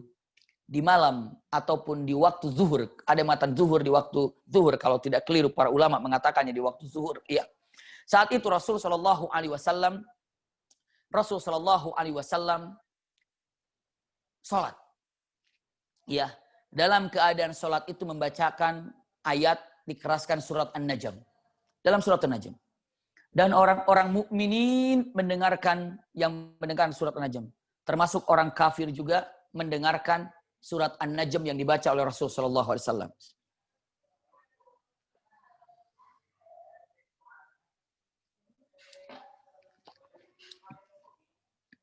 di malam ataupun di waktu zuhur, ada matan zuhur di waktu zuhur, kalau tidak keliru para ulama mengatakannya di waktu zuhur, iya. Saat itu Rasul sallallahu alaihi wasallam salat. Ya, dalam keadaan sholat itu membacakan ayat, dikeraskan surat An-Najm. Dalam surat An-Najm. Dan orang-orang mukminin mendengarkan surat An-Najm. Termasuk orang kafir juga mendengarkan surat An-Najm yang dibaca oleh Rasul sallallahu alaihi wasallam.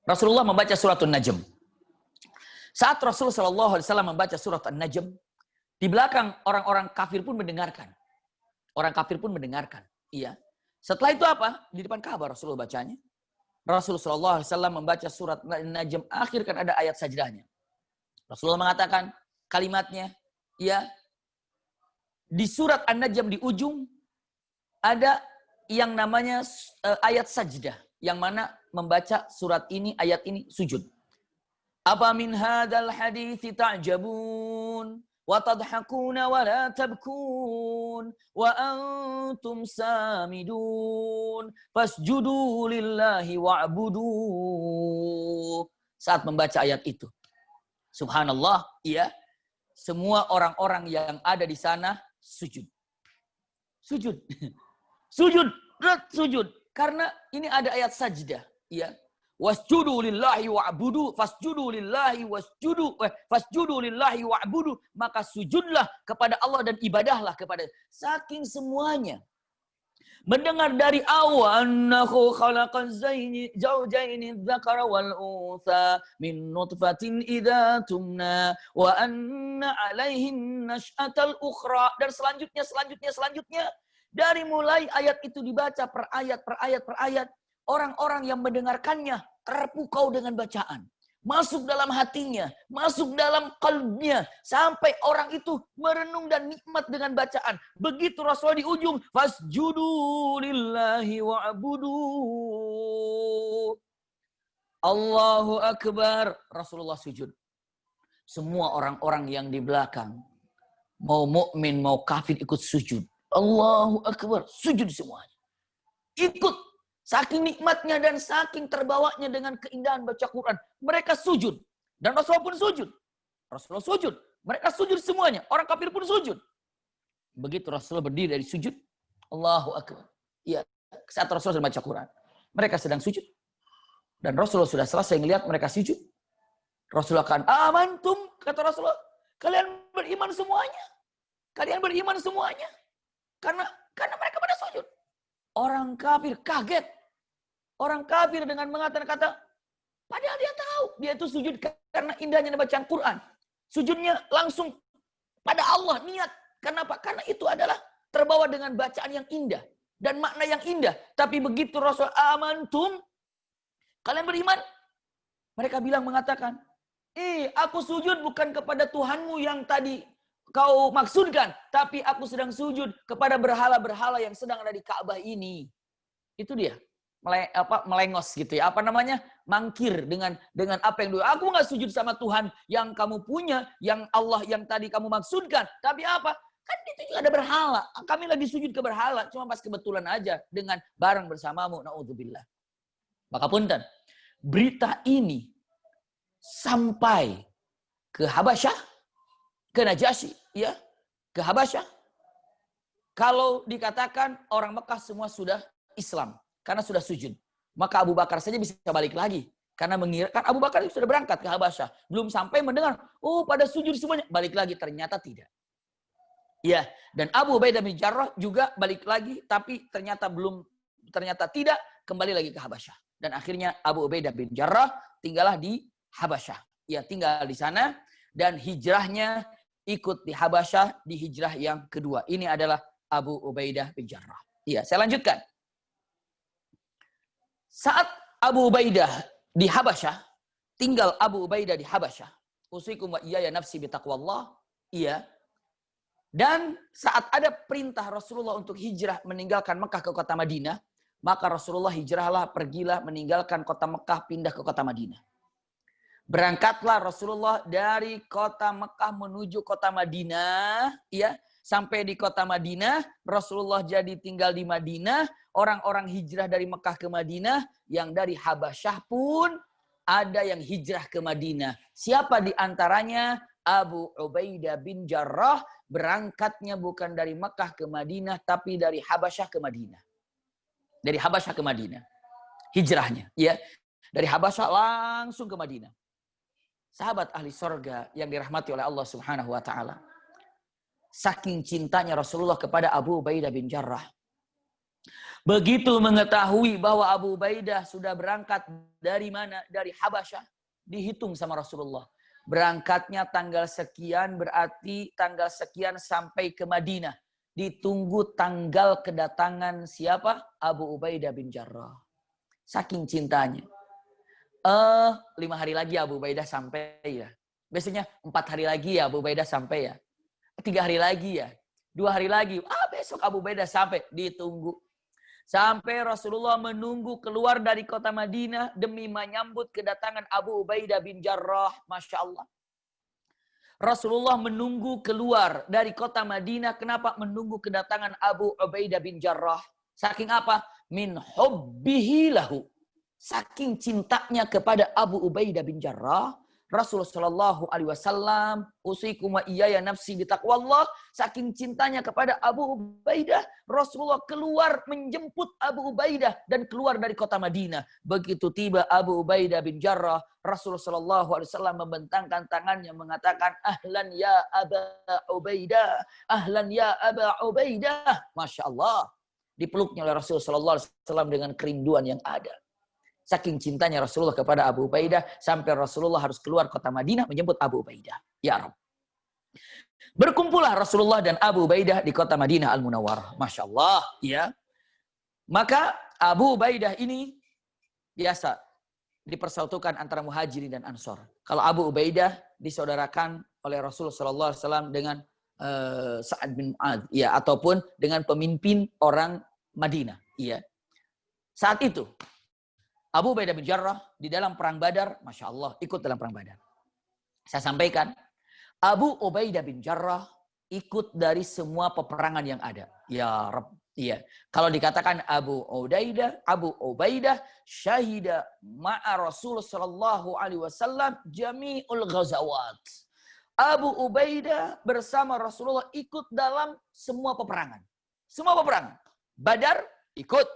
Rasulullah membaca surat An-Najm. Saat Rasul sallallahu alaihi wasallam membaca surat An-Najm, di belakang orang-orang kafir pun mendengarkan. Orang kafir pun mendengarkan. Iya. Setelah itu apa? Di depan Ka'bah Rasulullah bacanya. Rasul sallallahu alaihi wasallam membaca surat An-Najm, akhir kan ada ayat sajdahnya. Rasulullah mengatakan kalimatnya, ya. Di surat An-Najm di ujung ada yang namanya ayat sajdah, yang mana membaca surat ini, ayat ini sujud. Apa min hadzal hadithi ta'jabun wa tadhakuna wa la tabkun wa antum samidun fasjudu lillahi wa'budu. Saat membaca ayat itu, subhanallah, ya, semua orang-orang yang ada di sana sujud. Sujud. Sujud, sujud. Karena ini ada ayat sajdah, ya. Wasjudu lillahi wa'budu, fasjudu lillahi fasjudu lillahi wa'budu, maka sujudlah kepada Allah dan ibadahlah kepada. Saking semuanya mendengar dari awannahu khalaqaz zawjaini dzakara wal untha min nutfatin idza tumna wa anna alaihin nash'atal ukhra, dan selanjutnya dari mulai ayat itu dibaca per ayat, orang-orang yang mendengarkannya terpukau dengan bacaan. Masuk dalam hatinya, masuk dalam kalbnya, sampai orang itu merenung dan nikmat dengan bacaan. Begitu Rasulullah di ujung, fasjudu lillahi wa'budu. Allahu Akbar. Rasulullah sujud. Semua orang-orang yang di belakang, mau mukmin mau kafir, ikut sujud. Allahu Akbar. Sujud semuanya. Ikut. Saking nikmatnya dan saking terbawanya dengan keindahan baca Quran. Mereka sujud. Dan Rasulullah pun sujud. Rasulullah sujud. Mereka sujud semuanya. Orang kafir pun sujud. Begitu Rasulullah berdiri dari sujud. Allahu Akbar. Ya, saat Rasulullah sedang baca Quran. Mereka sedang sujud. Dan Rasulullah sudah selesai melihat mereka sujud. Rasulullah kan, amantum, kata Rasulullah. Kalian beriman semuanya. Kalian beriman semuanya. Karena mereka pada sujud. Orang kafir kaget. Orang kafir dengan mengatakan kata, padahal dia tahu dia itu sujud karena indahnya bacaan Quran. Sujudnya langsung pada Allah, niat. Kenapa? Karena itu adalah terbawa dengan bacaan yang indah dan makna yang indah. Tapi begitu Rasul amantum, kalian beriman? Mereka mengatakan, aku sujud bukan kepada Tuhanmu yang tadi kau maksudkan, tapi aku sedang sujud kepada berhala-berhala yang sedang ada di Ka'bah ini. Itu dia. Melengos gitu ya. Apa namanya? Mangkir dengan apa yang dulu. Aku nggak sujud sama Tuhan yang kamu punya, yang Allah yang tadi kamu maksudkan. Tapi apa? Kan itu juga ada berhala. Kami lagi sujud ke berhala, cuma pas kebetulan aja dengan bareng bersamamu. Na'udzubillah. Maka punten, berita ini sampai ke Habasyah, ke Najasyi, ya, ke Habasyah. Kalau dikatakan orang Mekah semua sudah Islam karena sudah sujud, maka Abu Bakar saja bisa balik lagi karena mengira kan Abu Bakar sudah berangkat ke Habasyah, belum sampai mendengar, pada sujud semuanya, balik lagi, ternyata tidak. Ya, dan Abu Ubaidah bin Jarrah juga balik lagi, tapi ternyata tidak, kembali lagi ke Habasyah. Dan akhirnya Abu Ubaidah bin Jarrah tinggallah di Habasyah. Ya, tinggal di sana dan hijrahnya ikut di Habasyah di hijrah yang kedua. Ini adalah Abu Ubaidah bin Jarrah. Iya, saya lanjutkan. Saat Abu Ubaidah di Habasyah, tinggal Abu Ubaidah di Habasyah. Usikum wa iyaya nafsi bitaqwallah. Iya. Dan saat ada perintah Rasulullah untuk hijrah meninggalkan Mekah ke kota Madinah, maka Rasulullah pergilah meninggalkan kota Mekah pindah ke kota Madinah. Berangkatlah Rasulullah dari kota Mekah menuju kota Madinah, ya. Sampai di kota Madinah, Rasulullah jadi tinggal di Madinah. Orang-orang hijrah dari Mekah ke Madinah, yang dari Habasyah pun ada yang hijrah ke Madinah. Siapa di antaranya? Abu Ubaidah bin Jarrah, berangkatnya bukan dari Mekah ke Madinah, tapi dari Habasyah ke Madinah. Dari Habasyah ke Madinah. Hijrahnya, ya. Dari Habasyah langsung ke Madinah. Sahabat ahli surga yang dirahmati oleh Allah Subhanahu wa taala. Saking cintanya Rasulullah kepada Abu Ubaidah bin Jarrah. Begitu mengetahui bahwa Abu Ubaidah sudah berangkat dari mana? Dari Habasyah, dihitung sama Rasulullah. Berangkatnya tanggal sekian, berarti tanggal sekian sampai ke Madinah. Ditunggu tanggal kedatangan siapa? Abu Ubaidah bin Jarrah. Saking cintanya. 5 hari lagi Abu Ubaidah sampai ya. Biasanya 4 hari lagi ya Abu Ubaidah sampai ya. 3 hari lagi ya. 2 hari lagi. Besok Abu Ubaidah sampai. Ditunggu. Sampai Rasulullah menunggu keluar dari kota Madinah demi menyambut kedatangan Abu Ubaidah bin Jarrah. Masya Allah. Rasulullah menunggu keluar dari kota Madinah. Kenapa menunggu kedatangan Abu Ubaidah bin Jarrah? Saking apa? Min hubbihi lahu. Saking cintanya kepada Abu Ubaidah bin Jarrah. Rasulullah Shallallahu Alaihi Wasallam usikum wa iyaya nafsi bitaqwallah. Saking cintanya kepada Abu Ubaidah, Rasulullah keluar menjemput Abu Ubaidah dan keluar dari kota Madinah. Begitu tiba Abu Ubaidah bin Jarrah, Rasulullah Shallallahu Alaihi Wasallam membentangkan tangannya mengatakan, ahlan ya Aba Ubaidah, ahlan ya Aba Ubaidah. Masya Allah, dipeluknya oleh Rasulullah Shallallahu Alaihi Wasallam dengan kerinduan yang ada. Saking cintanya Rasulullah kepada Abu Ubaidah, sampai Rasulullah harus keluar kota Madinah menjemput Abu Ubaidah. Ya Rabb. Berkumpullah Rasulullah dan Abu Ubaidah di kota Madinah Al-Munawwarah. Masya Allah. Ya. Maka Abu Ubaidah ini biasa dipersatukan antara Muhajirin dan Ansor. Kalau Abu Ubaidah disaudarakan oleh Rasulullah SAW dengan Sa'ad bin Mu'adz, ya, ataupun dengan pemimpin orang Madinah. Ya. Saat itu Abu Ubaidah bin Jarrah di dalam perang Badar, Masya Allah, ikut dalam perang Badar. Saya sampaikan, Abu Ubaidah bin Jarrah ikut dari semua peperangan yang ada. Ya Rabb. Iya. Kalau dikatakan Abu Ubaidah syahida ma'a Rasul sallallahu alaihi wasallam jami'ul ghazawat. Abu Ubaidah bersama Rasulullah ikut dalam semua peperangan. Semua peperangan. Badar ikut.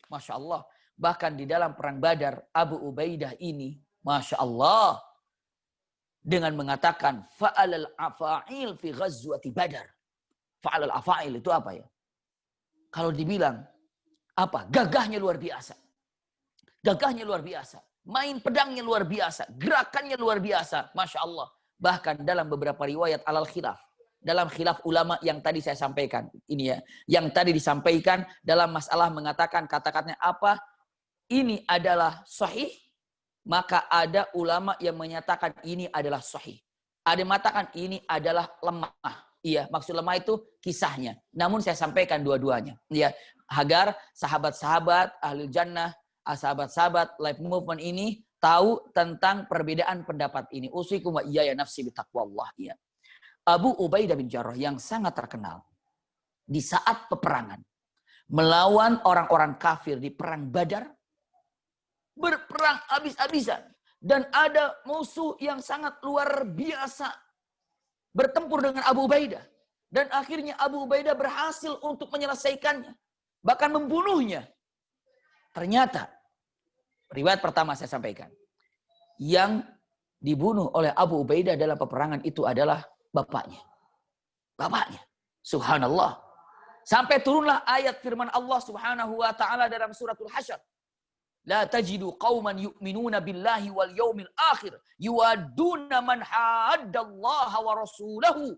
Masya Allah. Bahkan di dalam perang Badar, Abu Ubaidah ini, Masya Allah, dengan mengatakan, fa'alal afa'il fi ghazwati Badar. Fa'alal afa'il itu apa ya? Kalau dibilang, apa? Gagahnya luar biasa. Gagahnya luar biasa. Main pedangnya luar biasa. Gerakannya luar biasa. Masya Allah. Bahkan dalam beberapa riwayat alal khilaf. Dalam khilaf ulama yang tadi saya sampaikan. Ini ya. Yang tadi disampaikan dalam masalah mengatakan kata-katanya apa? Ini adalah sahih, maka ada ulama yang menyatakan ini adalah sahih. Ada yang mengatakan ini adalah lemah. Iya, maksud lemah itu kisahnya. Namun saya sampaikan dua-duanya. Ya, agar sahabat-sahabat ahli jannah, sahabat-sahabat life movement ini tahu tentang perbedaan pendapat ini. Usikum wa iyaya nafsi bitaqwallah. Ya. Abu Ubaidah bin Jarrah yang sangat terkenal di saat peperangan melawan orang-orang kafir di perang Badar. Berperang habis-habisan. Dan ada musuh yang sangat luar biasa bertempur dengan Abu Ubaidah. Dan akhirnya Abu Ubaidah berhasil untuk menyelesaikannya. Bahkan membunuhnya. Ternyata, riwayat pertama saya sampaikan. Yang dibunuh oleh Abu Ubaidah dalam peperangan itu adalah bapaknya. Bapaknya. Subhanallah. Sampai turunlah ayat firman Allah Subhanahu wa ta'ala dalam suratul Hasyr. La tajidu qauman yu'minuna billahi wal yaumil akhir yuwadduna man haddallaha wa rasulahu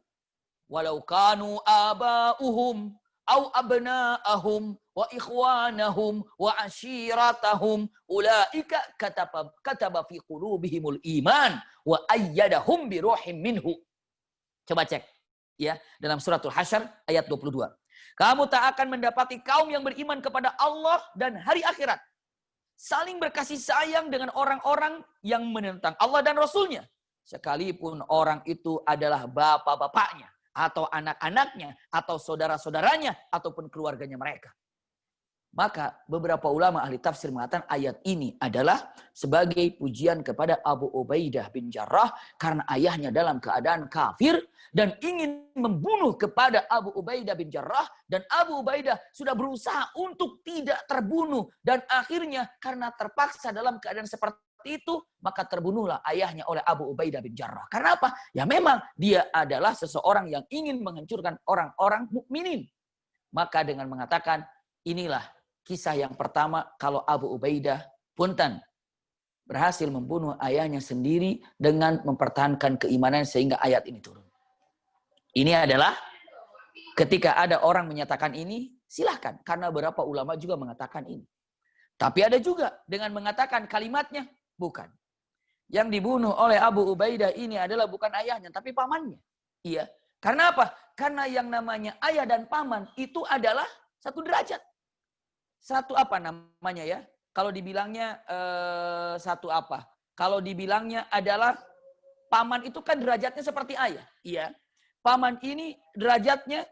walau kanu aba'uhum aw abna'ahum wa ikhwanahum wa ashiratahum ulaika kataba fi qulubihimul iman wa ayyadahum bi ruhim minhu. Coba cek ya dalam suratul Hasyr ayat 22. Kamu tak akan mendapati kaum yang beriman kepada Allah dan hari akhirat saling berkasih sayang dengan orang-orang yang menentang Allah dan Rasulnya. Sekalipun orang itu adalah bapak-bapaknya, atau anak-anaknya, atau saudara-saudaranya, ataupun keluarganya mereka. Maka beberapa ulama ahli tafsir mengatakan ayat ini adalah sebagai pujian kepada Abu Ubaidah bin Jarrah karena ayahnya dalam keadaan kafir dan ingin membunuh kepada Abu Ubaidah bin Jarrah, dan Abu Ubaidah sudah berusaha untuk tidak terbunuh dan akhirnya karena terpaksa dalam keadaan seperti itu maka terbunuhlah ayahnya oleh Abu Ubaidah bin Jarrah. Karena apa? Ya memang dia adalah seseorang yang ingin menghancurkan orang-orang mukminin. Maka dengan mengatakan inilah kisah yang pertama kalau Abu Ubaidah punten berhasil membunuh ayahnya sendiri dengan mempertahankan keimanan sehingga ayat ini turun. Ini adalah ketika ada orang menyatakan ini, silahkan. Karena beberapa ulama juga mengatakan ini. Tapi ada juga dengan mengatakan kalimatnya, bukan. Yang dibunuh oleh Abu Ubaidah ini adalah bukan ayahnya, tapi pamannya. Iya. Karena apa? Karena yang namanya ayah dan paman itu adalah satu derajat. satu apa namanya ya? Kalau dibilangnya satu apa? Kalau dibilangnya adalah paman itu kan derajatnya seperti ayah. Iya. Paman ini derajatnya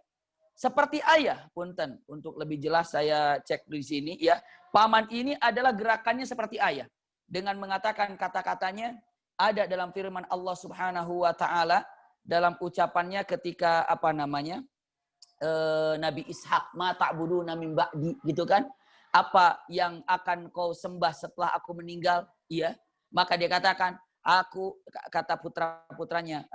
seperti ayah. Punten, untuk lebih jelas saya cek di sini ya. Paman ini adalah gerakannya seperti ayah. Dengan mengatakan kata-katanya ada dalam firman Allah Subhanahu wa taala dalam ucapannya ketika apa namanya? Nabi Ishak, ma ta'buduna min ba'di, gitu kan? Apa yang akan kau sembah setelah aku meninggal? Iya. Maka dia katakan, aku, kata putra-putranya,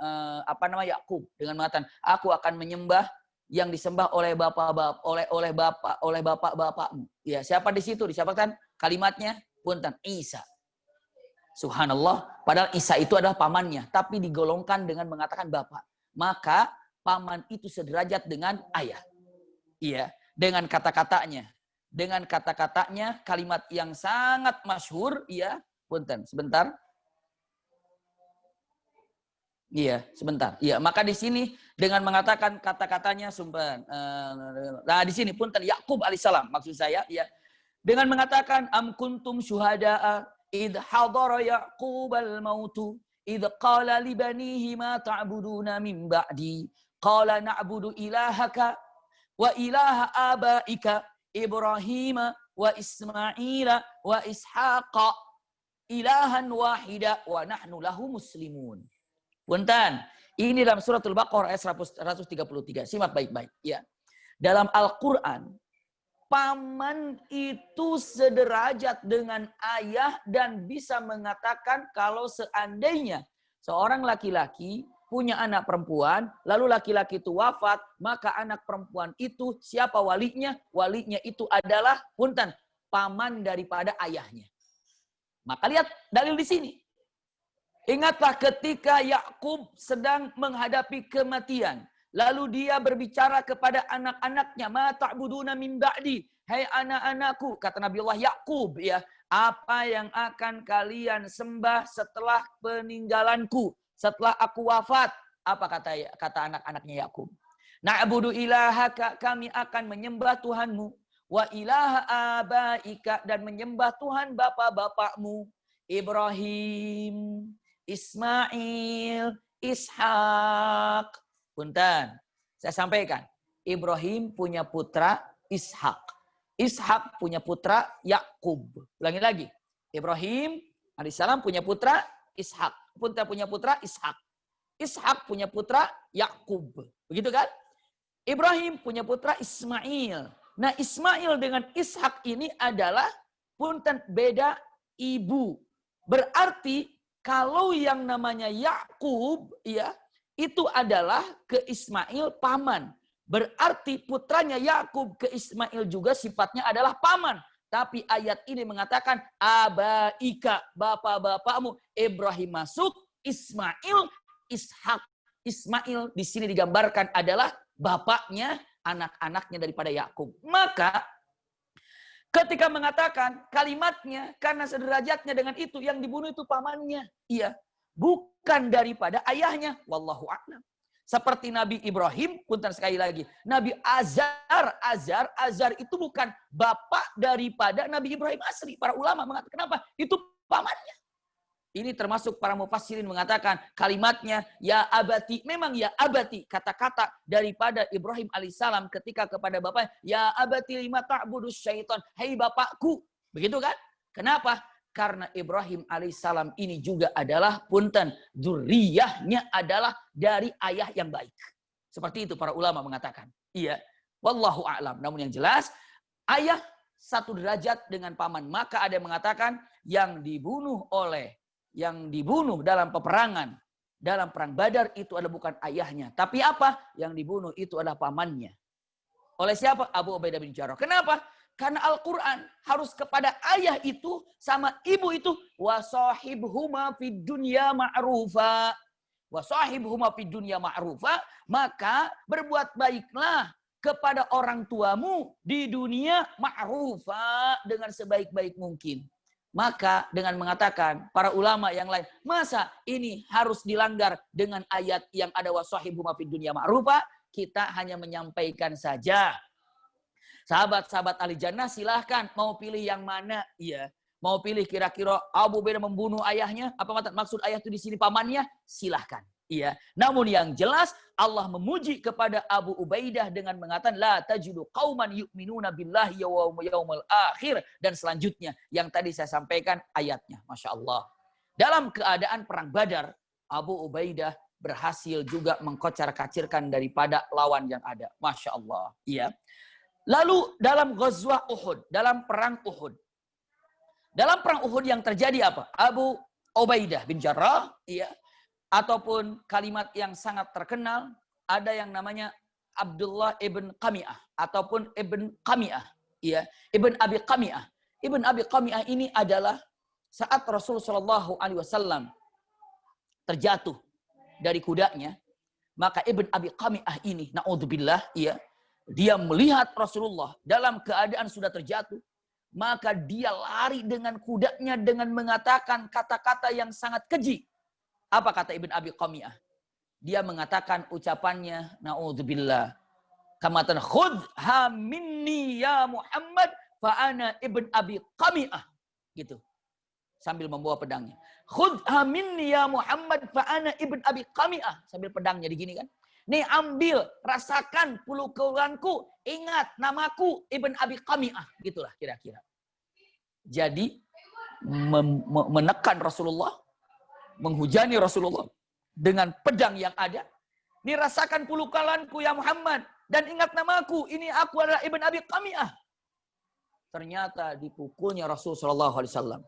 apa namanya, Yakub, dengan mengatakan, aku akan menyembah yang disembah oleh bapak-bapakmu. Ya, siapa di situ? Disebutkan kalimatnya, punten, Isa. Subhanallah, padahal Isa itu adalah pamannya, tapi digolongkan dengan mengatakan bapak. Maka paman itu sederajat dengan ayah. Iya, dengan kata-katanya. Dengan kata-katanya, kalimat yang sangat masyhur, iya, punten, sebentar. Iya, sebentar. Iya, maka di sini dengan mengatakan kata-katanya sumpen. Nah, di sini punten Yakub alaihissalam maksud saya, ya. Dengan mengatakan am kuntum syuhada'a id hadara Yaqub al-mautu id qala li banihi ma ta'buduna min ba'di qala na'budu ilahaka wa ilaha abaika Ibrahim wa Ismail wa Ishaqa ilahan wahida wa nahnu lahu muslimun. Punten, ini dalam suratul Baqarah ayat 133. Simak baik-baik ya. Dalam Al-Qur'an, paman itu sederajat dengan ayah dan bisa mengatakan kalau seandainya seorang laki-laki punya anak perempuan, lalu laki-laki itu wafat, maka anak perempuan itu siapa walinya? Walinya itu adalah punten, paman daripada ayahnya. Maka lihat dalil di sini. Ingatlah ketika Yakub sedang menghadapi kematian. Lalu dia berbicara kepada anak-anaknya, "Ma ta'buduna min ba'di?" Hai anak-anakku, kata Nabi Allah Yakub, ya, apa yang akan kalian sembah setelah peninggalanku, setelah aku wafat? Apa kata anak-anaknya Yakub? Na'budu ilahaka, kami akan menyembah Tuhanmu, wa ilaha abaika, dan menyembah Tuhan bapak-bapakmu, Ibrahim, Ismail, Ishak. Punten, saya sampaikan. Ibrahim punya putra Ishak. Ishak punya putra Yakub. Ulangi lagi. Ibrahim alaihissalam punya putra Ishak. Punten punya putra Ishak. Ishak punya putra Yakub. Begitu kan? Ibrahim punya putra Ismail. Nah, Ismail dengan Ishak ini adalah punten beda ibu. Berarti kalau yang namanya Yakub, ya, itu adalah ke Ismail paman. Berarti putranya Yakub ke Ismail juga sifatnya adalah paman. Tapi ayat ini mengatakan abaika, bapak-bapakmu. Ibrahim masuk, Ismail, Ishak. Ismail di sini digambarkan adalah bapaknya, anak-anaknya daripada Yakub. Maka ketika mengatakan kalimatnya karena sederajatnya dengan itu, yang dibunuh itu pamannya. Iya, bukan daripada ayahnya. Wallahu a'lam. Seperti Nabi Ibrahim, punten sekali lagi. Nabi Azar itu bukan bapak daripada Nabi Ibrahim asli. Para ulama mengatakan kenapa? Itu pamannya. Ini termasuk para mufassirin mengatakan kalimatnya ya abati. Memang ya abati, kata-kata daripada Ibrahim alaihissalam ketika kepada bapaknya, ya abati lima ta'budus syaitan. Hai bapakku. Begitu kan? Kenapa? Karena Ibrahim alaihissalam ini juga adalah punten, dzurriyyahnya adalah dari ayah yang baik. Seperti itu para ulama mengatakan. Iya. Wallahu a'lam. Namun yang jelas ayah satu derajat dengan paman. Maka ada yang mengatakan yang dibunuh dalam peperangan, dalam perang Badar itu adalah bukan ayahnya. Tapi apa? Yang dibunuh itu adalah pamannya. Oleh siapa? Abu Ubaidah bin Jarrah. Kenapa? Karena Al-Quran harus kepada ayah itu sama ibu itu. Wasahibhuma fid dunya ma'rufa. Wasahibhuma fid dunya ma'rufa. Maka berbuat baiklah kepada orang tuamu di dunia ma'rufa, dengan sebaik-baik mungkin. Maka dengan mengatakan para ulama yang lain, masa ini harus dilanggar dengan ayat yang ada wasahibhuma fid dunya ma'rufa? Kita hanya menyampaikan saja. Sahabat-sahabat ahli jannah silahkan mau pilih yang mana? Iya. Mau pilih kira-kira Abu Ubaidah membunuh ayahnya? Apa maksud ayah itu di sini pamannya? Silahkan. Iya. Namun yang jelas Allah memuji kepada Abu Ubaidah dengan mengatakan la tajidu qauman yu'minuna billahi wa yawmal akhir, dan selanjutnya yang tadi saya sampaikan ayatnya. Masya Allah. Dalam keadaan perang Badar, Abu Ubaidah berhasil juga mengkocar-kacirkan daripada lawan yang ada. Masya Allah. Iya. Lalu dalam Ghazwah Uhud, dalam perang Uhud. Dalam perang Uhud yang terjadi apa? Abu Ubaidah bin Jarrah, iya, ataupun kalimat yang sangat terkenal, ada yang namanya Abdullah ibn Qami'ah ataupun ibn Qami'ah, iya, ibn Abi Qami'ah. Ibn Abi Qami'ah ini adalah saat Rasulullah Shallallahu Alaihi Wasallam terjatuh dari kudanya, maka ibn Abi Qami'ah ini, naudzubillah, iya, dia melihat Rasulullah dalam keadaan sudah terjatuh. Maka dia lari dengan kudanya dengan mengatakan kata-kata yang sangat keji. Apa kata Ibn Abi Qami'ah? Dia mengatakan ucapannya, na'udzubillah. Kamatan khudha minni ya Muhammad fa ana Ibn Abi Qami'ah. Gitu. Sambil membawa pedangnya. Khudha minni ya Muhammad fa ana Ibn Abi Qami'ah. Sambil pedangnya digini kan. Nih ambil, rasakan pukulanku, ingat namaku Ibn Abi Qami'ah. Gitulah kira-kira. Jadi menekan Rasulullah, menghujani Rasulullah dengan pedang yang ada. Nih rasakan pukulanku ya Muhammad, dan ingat namaku, ini aku adalah Ibn Abi Qami'ah. Ternyata dipukulnya Rasulullah SAW.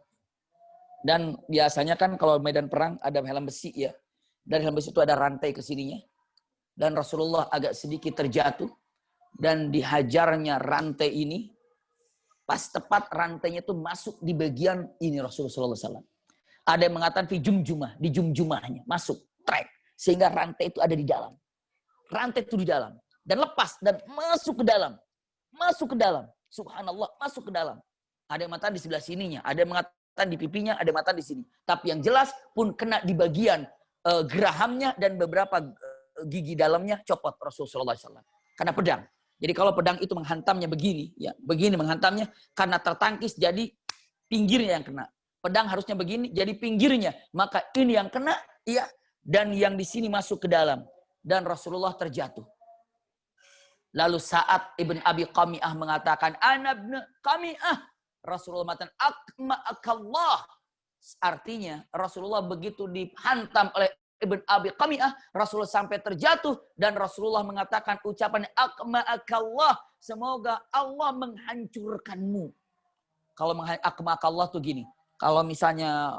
Dan biasanya kan kalau medan perang ada helm besi ya. Dan helm besi itu ada rantai ke sininya. Dan Rasulullah agak sedikit terjatuh. Dan dihajarnya rantai ini. Pas tepat rantainya itu masuk di bagian ini Rasulullah SAW. Ada yang mengatakan di jumjumahnya. Masuk, track. Sehingga rantai itu ada di dalam. Rantai itu di dalam. Dan lepas, dan masuk ke dalam. Masuk ke dalam. Subhanallah, masuk ke dalam. Ada yang mengatakan di sebelah sininya. Ada yang mengatakan di pipinya, ada yang mengatakan di sini. Tapi yang jelas pun kena di bagian gerahamnya dan beberapa gigi dalamnya copot Rasulullah SAW. Karena pedang. Jadi kalau pedang itu menghantamnya begini, ya begini menghantamnya, karena tertangkis jadi pinggirnya yang kena. Pedang harusnya begini, jadi pinggirnya. Maka ini yang kena, ya, dan yang di sini masuk ke dalam. Dan Rasulullah terjatuh. Lalu saat Ibn Abi Qami'ah mengatakan, Ana ibn Qami'ah, Rasulullah mengatakan, Akma'akallah. Artinya Rasulullah begitu dihantam oleh Ibn Abi Qami'ah, Rasulullah sampai terjatuh dan Rasulullah mengatakan ucapan akma'akallah, semoga Allah menghancurkanmu. Kalau akma'akallah tuh gini, kalau misalnya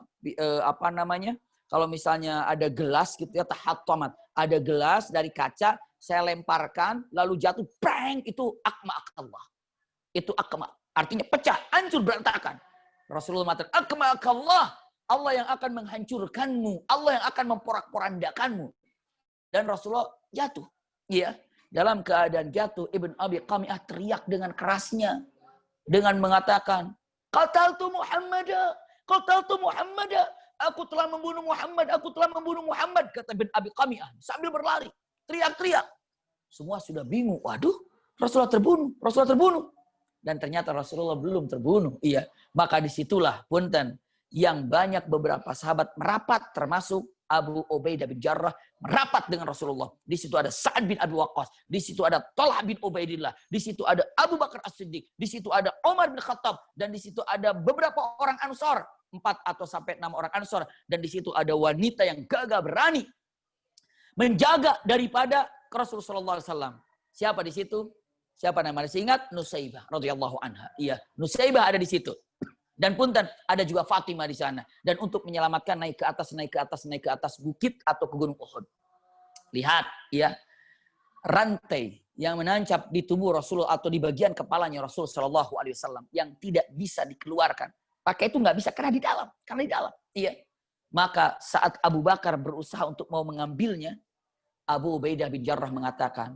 kalau misalnya ada gelas gitu ya, tahattamat, ada gelas dari kaca, saya lemparkan lalu jatuh, bang, itu akma'akallah. Itu akma, artinya pecah, hancur, berantakan. Rasulullah mengatakan akma'akallah, Allah yang akan menghancurkanmu. Allah yang akan memporak-porandakanmu. Dan Rasulullah jatuh. Ya, dalam keadaan jatuh, Ibn Abi Qami'ah teriak dengan kerasnya. Dengan mengatakan, Qataltu Muhammad. Qataltu Muhammad. Aku telah membunuh Muhammad. Aku telah membunuh Muhammad. Kata Ibn Abi Qami'ah. Sambil berlari. Teriak-teriak. Semua sudah bingung. Waduh, Rasulullah terbunuh. Rasulullah terbunuh. Dan ternyata Rasulullah belum terbunuh. Iya. Maka disitulah, punten, yang banyak beberapa sahabat merapat, termasuk Abu Ubaidah bin Jarrah merapat dengan Rasulullah. Di situ ada Sa'ad bin Abi Waqqas, di situ ada Talha bin Ubaidillah, di situ ada Abu Bakar As-Siddiq, di situ ada Umar bin Khattab, dan di situ ada beberapa orang Ansor, 4 atau sampai 6 orang Ansor, dan di situ ada wanita yang gagah berani menjaga daripada Rasulullah SAW. Siapa di situ? Siapa namanya? Masih ingat? Nusaybah radhiyallahu anha. Iya, Nusaybah ada di situ. Dan punten, ada juga Fatimah di sana. Dan untuk menyelamatkan naik ke atas bukit atau ke Gunung Uhud. Lihat, ya, rantai yang menancap di tubuh Rasulullah atau di bagian kepalanya Rasul Shallallahu Alaihi Wasallam yang tidak bisa dikeluarkan. Pakai itu nggak bisa karena di dalam, Iya. Maka saat Abu Bakar berusaha untuk mau mengambilnya, Abu Ubaidah bin Jarrah mengatakan,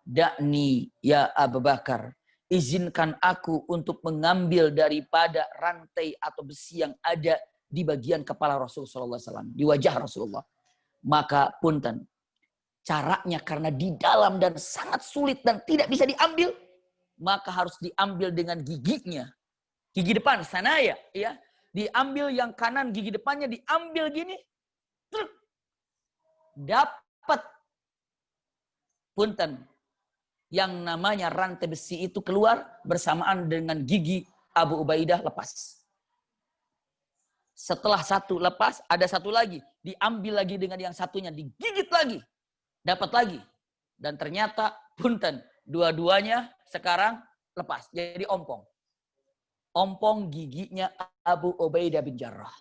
Da'ni ya Abu Bakar, izinkan aku untuk mengambil daripada rantai atau besi yang ada di bagian kepala Rasulullah SAW, di wajah Rasulullah. Maka punten, caranya karena di dalam dan sangat sulit dan tidak bisa diambil, maka harus diambil dengan giginya. Gigi depan, sanaya, ya. Diambil yang kanan, gigi depannya diambil gini. Truk. Dapat. Punten. Yang namanya rantai besi itu keluar bersamaan dengan gigi Abu Ubaidah lepas. Setelah satu lepas, ada satu lagi. Diambil lagi dengan yang satunya. Digigit lagi. Dapat lagi. Dan ternyata, punten. Dua-duanya sekarang lepas. Jadi ompong. Ompong giginya Abu Ubaidah bin Jarrah.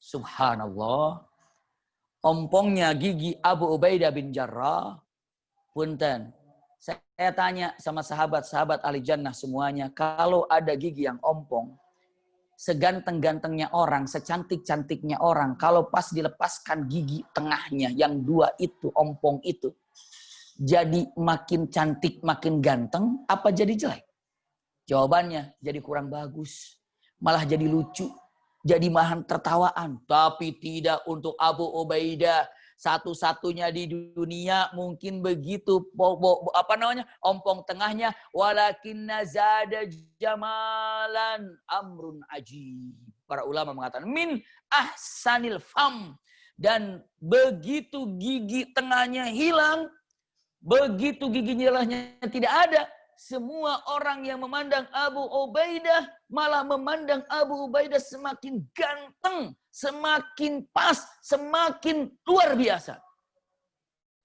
Subhanallah. Ompongnya gigi Abu Ubaidah bin Jarrah. Punten. Saya tanya sama sahabat-sahabat ahli jannah semuanya. Kalau ada gigi yang ompong. Seganteng-gantengnya orang, secantik-cantiknya orang, kalau pas dilepaskan gigi tengahnya, yang dua itu, ompong itu, jadi makin cantik, makin ganteng, apa jadi jelek? Jawabannya, jadi kurang bagus. Malah jadi lucu, jadi bahan tertawaan. Tapi tidak untuk Abu Ubaidah. Satu-satunya di dunia mungkin begitu ompong tengahnya walakinna zada jamalan amrun ajib. Para ulama mengatakan min ahsanil fam, dan begitu gigi tengahnya hilang, begitu gigi nyelahnya tidak ada, semua orang yang memandang Abu Ubaidah malah memandang Abu Ubaidah semakin ganteng, semakin pas, semakin luar biasa.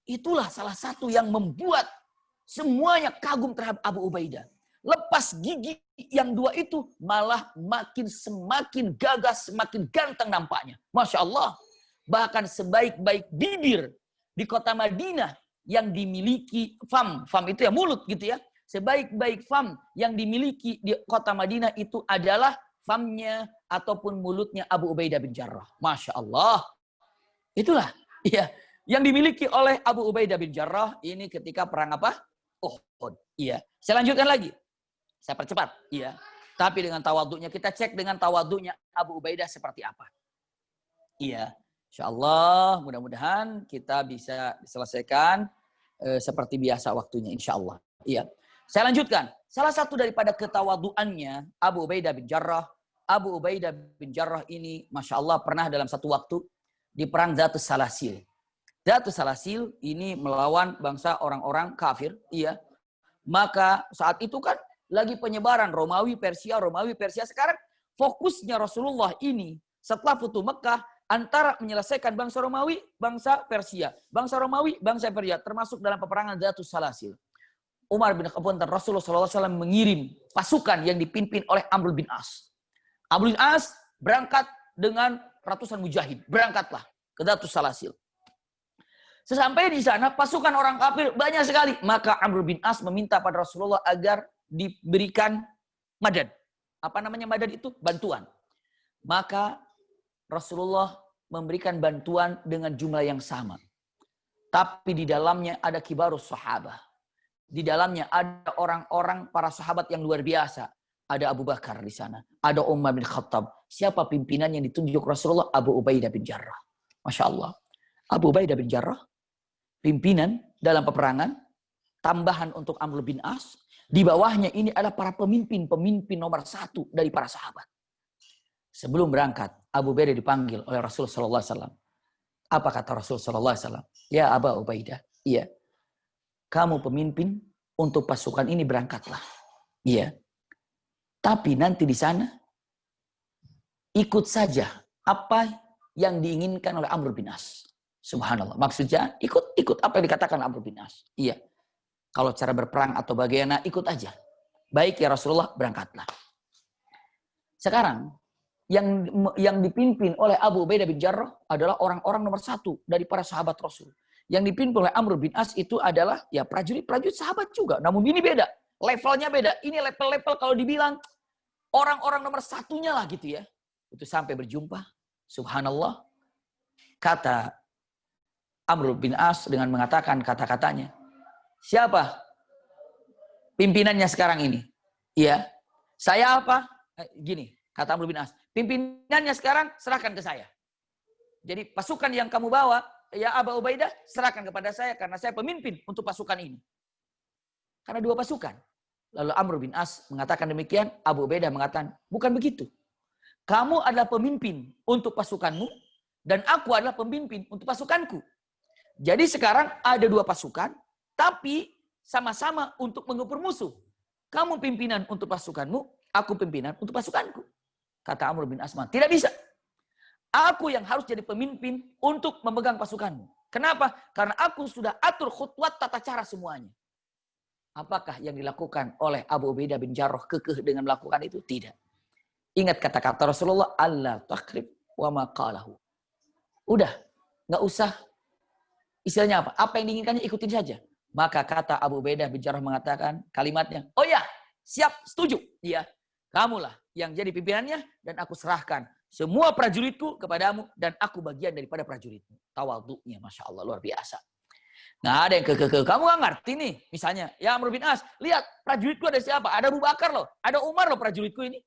Itulah salah satu yang membuat semuanya kagum terhadap Abu Ubaidah. Lepas gigi yang dua itu malah semakin gagah, semakin ganteng nampaknya. Masya Allah. Bahkan sebaik-baik bibir di kota Madinah yang dimiliki fam itu ya mulut gitu ya. Sebaik-baik fam yang dimiliki di kota Madinah itu adalah famnya ataupun mulutnya Abu Ubaidah bin Jarrah. Masya Allah. Itulah ya yang dimiliki oleh Abu Ubaidah bin Jarrah ini ketika perang apa? Uhud. Iya. Saya lanjutkan lagi. Saya percepat. Iya. Tapi dengan tawaduknya, kita cek dengan tawaduknya Abu Ubaidah seperti apa. Iya. Insya Allah mudah-mudahan kita bisa selesaikan seperti biasa waktunya. Insya Allah. Iya. Saya lanjutkan. Salah satu daripada ketawaduannya Abu Ubaidah bin Jarrah. Abu Ubaidah bin Jarrah ini Masya Allah pernah dalam satu waktu di perang Dhatus Salasil. Dhatus Salasil ini melawan bangsa orang-orang kafir. Iya. Maka saat itu kan lagi penyebaran Romawi Persia. Sekarang fokusnya Rasulullah ini setelah Futuh Mekah antara menyelesaikan bangsa Romawi, bangsa Persia. Bangsa Romawi, bangsa Persia. Termasuk dalam peperangan Dhatus Salasil. Umar bin Khattab dan Rasulullah SAW mengirim pasukan yang dipimpin oleh Amr bin As. Amr bin As berangkat dengan ratusan mujahid. Berangkatlah ke Dhatus Salasil. Sesampai di sana pasukan orang kafir banyak sekali. Maka Amr bin As meminta pada Rasulullah agar diberikan madad. Apa namanya madad itu? Bantuan. Maka Rasulullah memberikan bantuan dengan jumlah yang sama. Tapi di dalamnya ada kibarus sahabah. Di dalamnya ada orang-orang para sahabat yang luar biasa. Ada Abu Bakar di sana. Ada Umar bin Khattab. Siapa pimpinan yang ditunjuk Rasulullah? Abu Ubaidah bin Jarrah. Masya Allah. Abu Ubaidah bin Jarrah. Pimpinan dalam peperangan. Tambahan untuk Amr bin As. Di bawahnya ini adalah para pemimpin nomor 1 dari para sahabat. Sebelum berangkat, Abu Ubaidah dipanggil oleh Rasulullah SAW. Apa kata Rasulullah SAW? Ya Abu Ubaidah. Iya. Kamu pemimpin untuk pasukan ini berangkatlah. Iya. Tapi nanti di sana ikut saja apa yang diinginkan oleh Amr bin As. Subhanallah. Maksudnya ikut apa yang dikatakan Amr bin As. Iya. Kalau cara berperang atau bagaimana ikut aja. Baik ya Rasulullah, berangkatlah. Sekarang yang dipimpin oleh Abu Ubaidah bin Jarrah adalah orang-orang nomor 1 dari para sahabat Rasul. Yang dipimpin oleh Amr bin As itu adalah ya prajurit sahabat juga. Namun ini beda. Levelnya beda. Ini level-level kalau dibilang orang-orang nomor 1-nya lah gitu ya. Itu sampai berjumpa. Subhanallah. Kata Amr bin As dengan mengatakan kata-katanya. Siapa pimpinannya sekarang ini? Iya. Saya apa? Gini. Kata Amr bin As. Pimpinannya sekarang serahkan ke saya. Jadi pasukan yang kamu bawa. Ya Abu Ubaidah, serahkan kepada saya karena saya pemimpin untuk pasukan ini. Karena 2 pasukan. Lalu Amr bin As mengatakan demikian, Abu Ubaidah mengatakan, bukan begitu. Kamu adalah pemimpin untuk pasukanmu, dan aku adalah pemimpin untuk pasukanku. Jadi sekarang ada dua pasukan, tapi sama-sama untuk mengepur musuh. Kamu pimpinan untuk pasukanmu, aku pimpinan untuk pasukanku. Kata Amr bin As, tidak bisa. Aku yang harus jadi pemimpin untuk memegang pasukanmu. Kenapa? Karena aku sudah atur khutwat tata cara semuanya. Apakah yang dilakukan oleh Abu Ubaidah bin Jarrah kekeh dengan melakukan itu? Tidak. Ingat kata-kata Rasulullah, Allah takrib wa maqalahu. Udah, nggak usah. Istilahnya apa? Apa yang diinginkannya ikutin saja. Maka kata Abu Ubaidah bin Jarrah mengatakan kalimatnya, oh ya, siap, setuju. Iya, kamulah yang jadi pimpinannya dan aku serahkan semua prajuritku kepadamu dan aku bagian daripada prajuritmu. Tawadhu'nya, Masya Allah, luar biasa. Nggak ada yang kekeh. Kamu nggak ngerti nih. Misalnya, ya Amr bin As, lihat prajuritku ada siapa? Ada Abu Bakar loh, ada Umar loh prajuritku ini.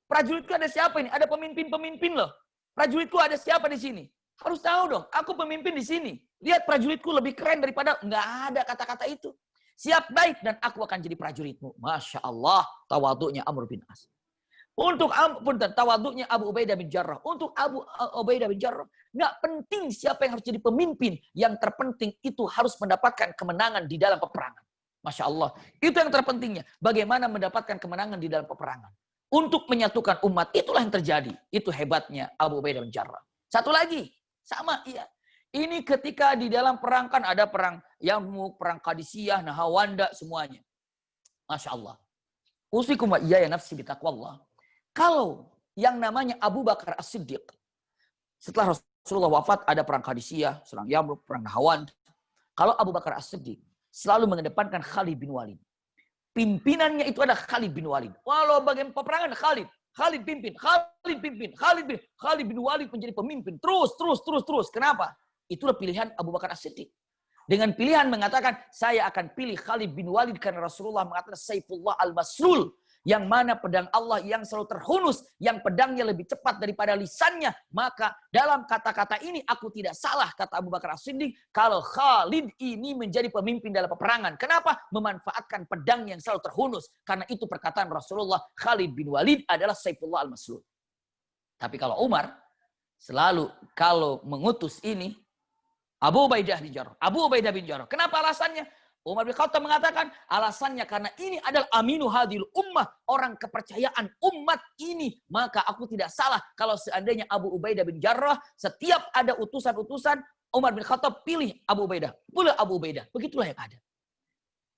Prajuritku ada siapa ini? Ada pemimpin-pemimpin loh. Prajuritku ada siapa di sini? Harus tahu dong, aku pemimpin di sini. Lihat prajuritku lebih keren daripada, nggak ada kata-kata itu. Siap, baik, dan aku akan jadi prajuritmu. Masya Allah, tawadhu'nya Amr bin As. Untuk tawadhu'nya Abu Ubaidah bin Jarrah. Untuk Abu Ubaidah bin Jarrah, nggak penting siapa yang harus jadi pemimpin. Yang terpenting itu harus mendapatkan kemenangan di dalam peperangan. Masya Allah, itu yang terpentingnya. Bagaimana mendapatkan kemenangan di dalam peperangan. Untuk menyatukan umat, itulah yang terjadi. Itu hebatnya Abu Ubaidah bin Jarrah. Satu lagi, sama, iya. Ini ketika di dalam perang kan ada perang Yarmuk, perang Qadisiyah, Nahawanda, semuanya. Masya Allah. Usikum wa iyaya nafsi bitaqwallah. Kalau yang namanya Abu Bakar As-Siddiq, setelah Rasulullah wafat ada perang Qadisiyah, perang Yarmuk, perang Nahawand. Kalau Abu Bakar As-Siddiq selalu mengedepankan Khalid bin Walid. Pimpinannya itu ada Khalid bin Walid. Walau bagaimana peperangan Khalid pimpin, Khalid bin Walid menjadi pemimpin. Terus. Kenapa? Itulah pilihan Abu Bakar As-Siddiq. Dengan pilihan mengatakan, saya akan pilih Khalid bin Walid karena Rasulullah mengatakan Saifullah al-Maslul. Yang mana pedang Allah yang selalu terhunus, yang pedangnya lebih cepat daripada lisannya. Maka dalam kata-kata ini aku tidak salah, kata Abu Bakar As-Siddiq, kalau Khalid ini menjadi pemimpin dalam peperangan. Kenapa? Memanfaatkan pedang yang selalu terhunus. Karena itu perkataan Rasulullah, Khalid bin Walid adalah Saifullah al-Maslul. Tapi kalau Umar, selalu kalau mengutus ini, Abu Ubaidah bin Jarrah. Kenapa alasannya? Umar bin Khattab mengatakan alasannya karena ini adalah aminu hadil ummah, orang kepercayaan umat ini. Maka aku tidak salah kalau seandainya Abu Ubaidah bin Jarrah, setiap ada utusan-utusan, Umar bin Khattab pilih Abu Ubaidah. Begitulah yang ada.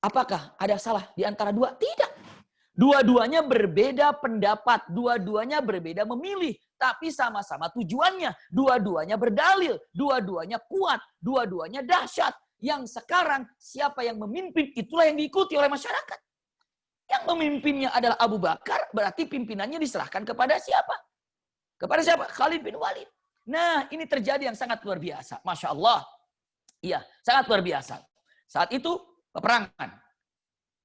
Apakah ada salah di antara dua? Tidak. Dua-duanya berbeda pendapat, dua-duanya berbeda memilih. Tapi sama-sama tujuannya. Dua-duanya berdalil, dua-duanya kuat, dua-duanya dahsyat. Yang sekarang siapa yang memimpin itulah yang diikuti oleh masyarakat. Yang memimpinnya adalah Abu Bakar, berarti pimpinannya diserahkan kepada siapa? Kepada siapa? Khalid bin Walid. Nah, ini terjadi yang sangat luar biasa. Masya Allah. Iya, sangat luar biasa. Saat itu peperangan.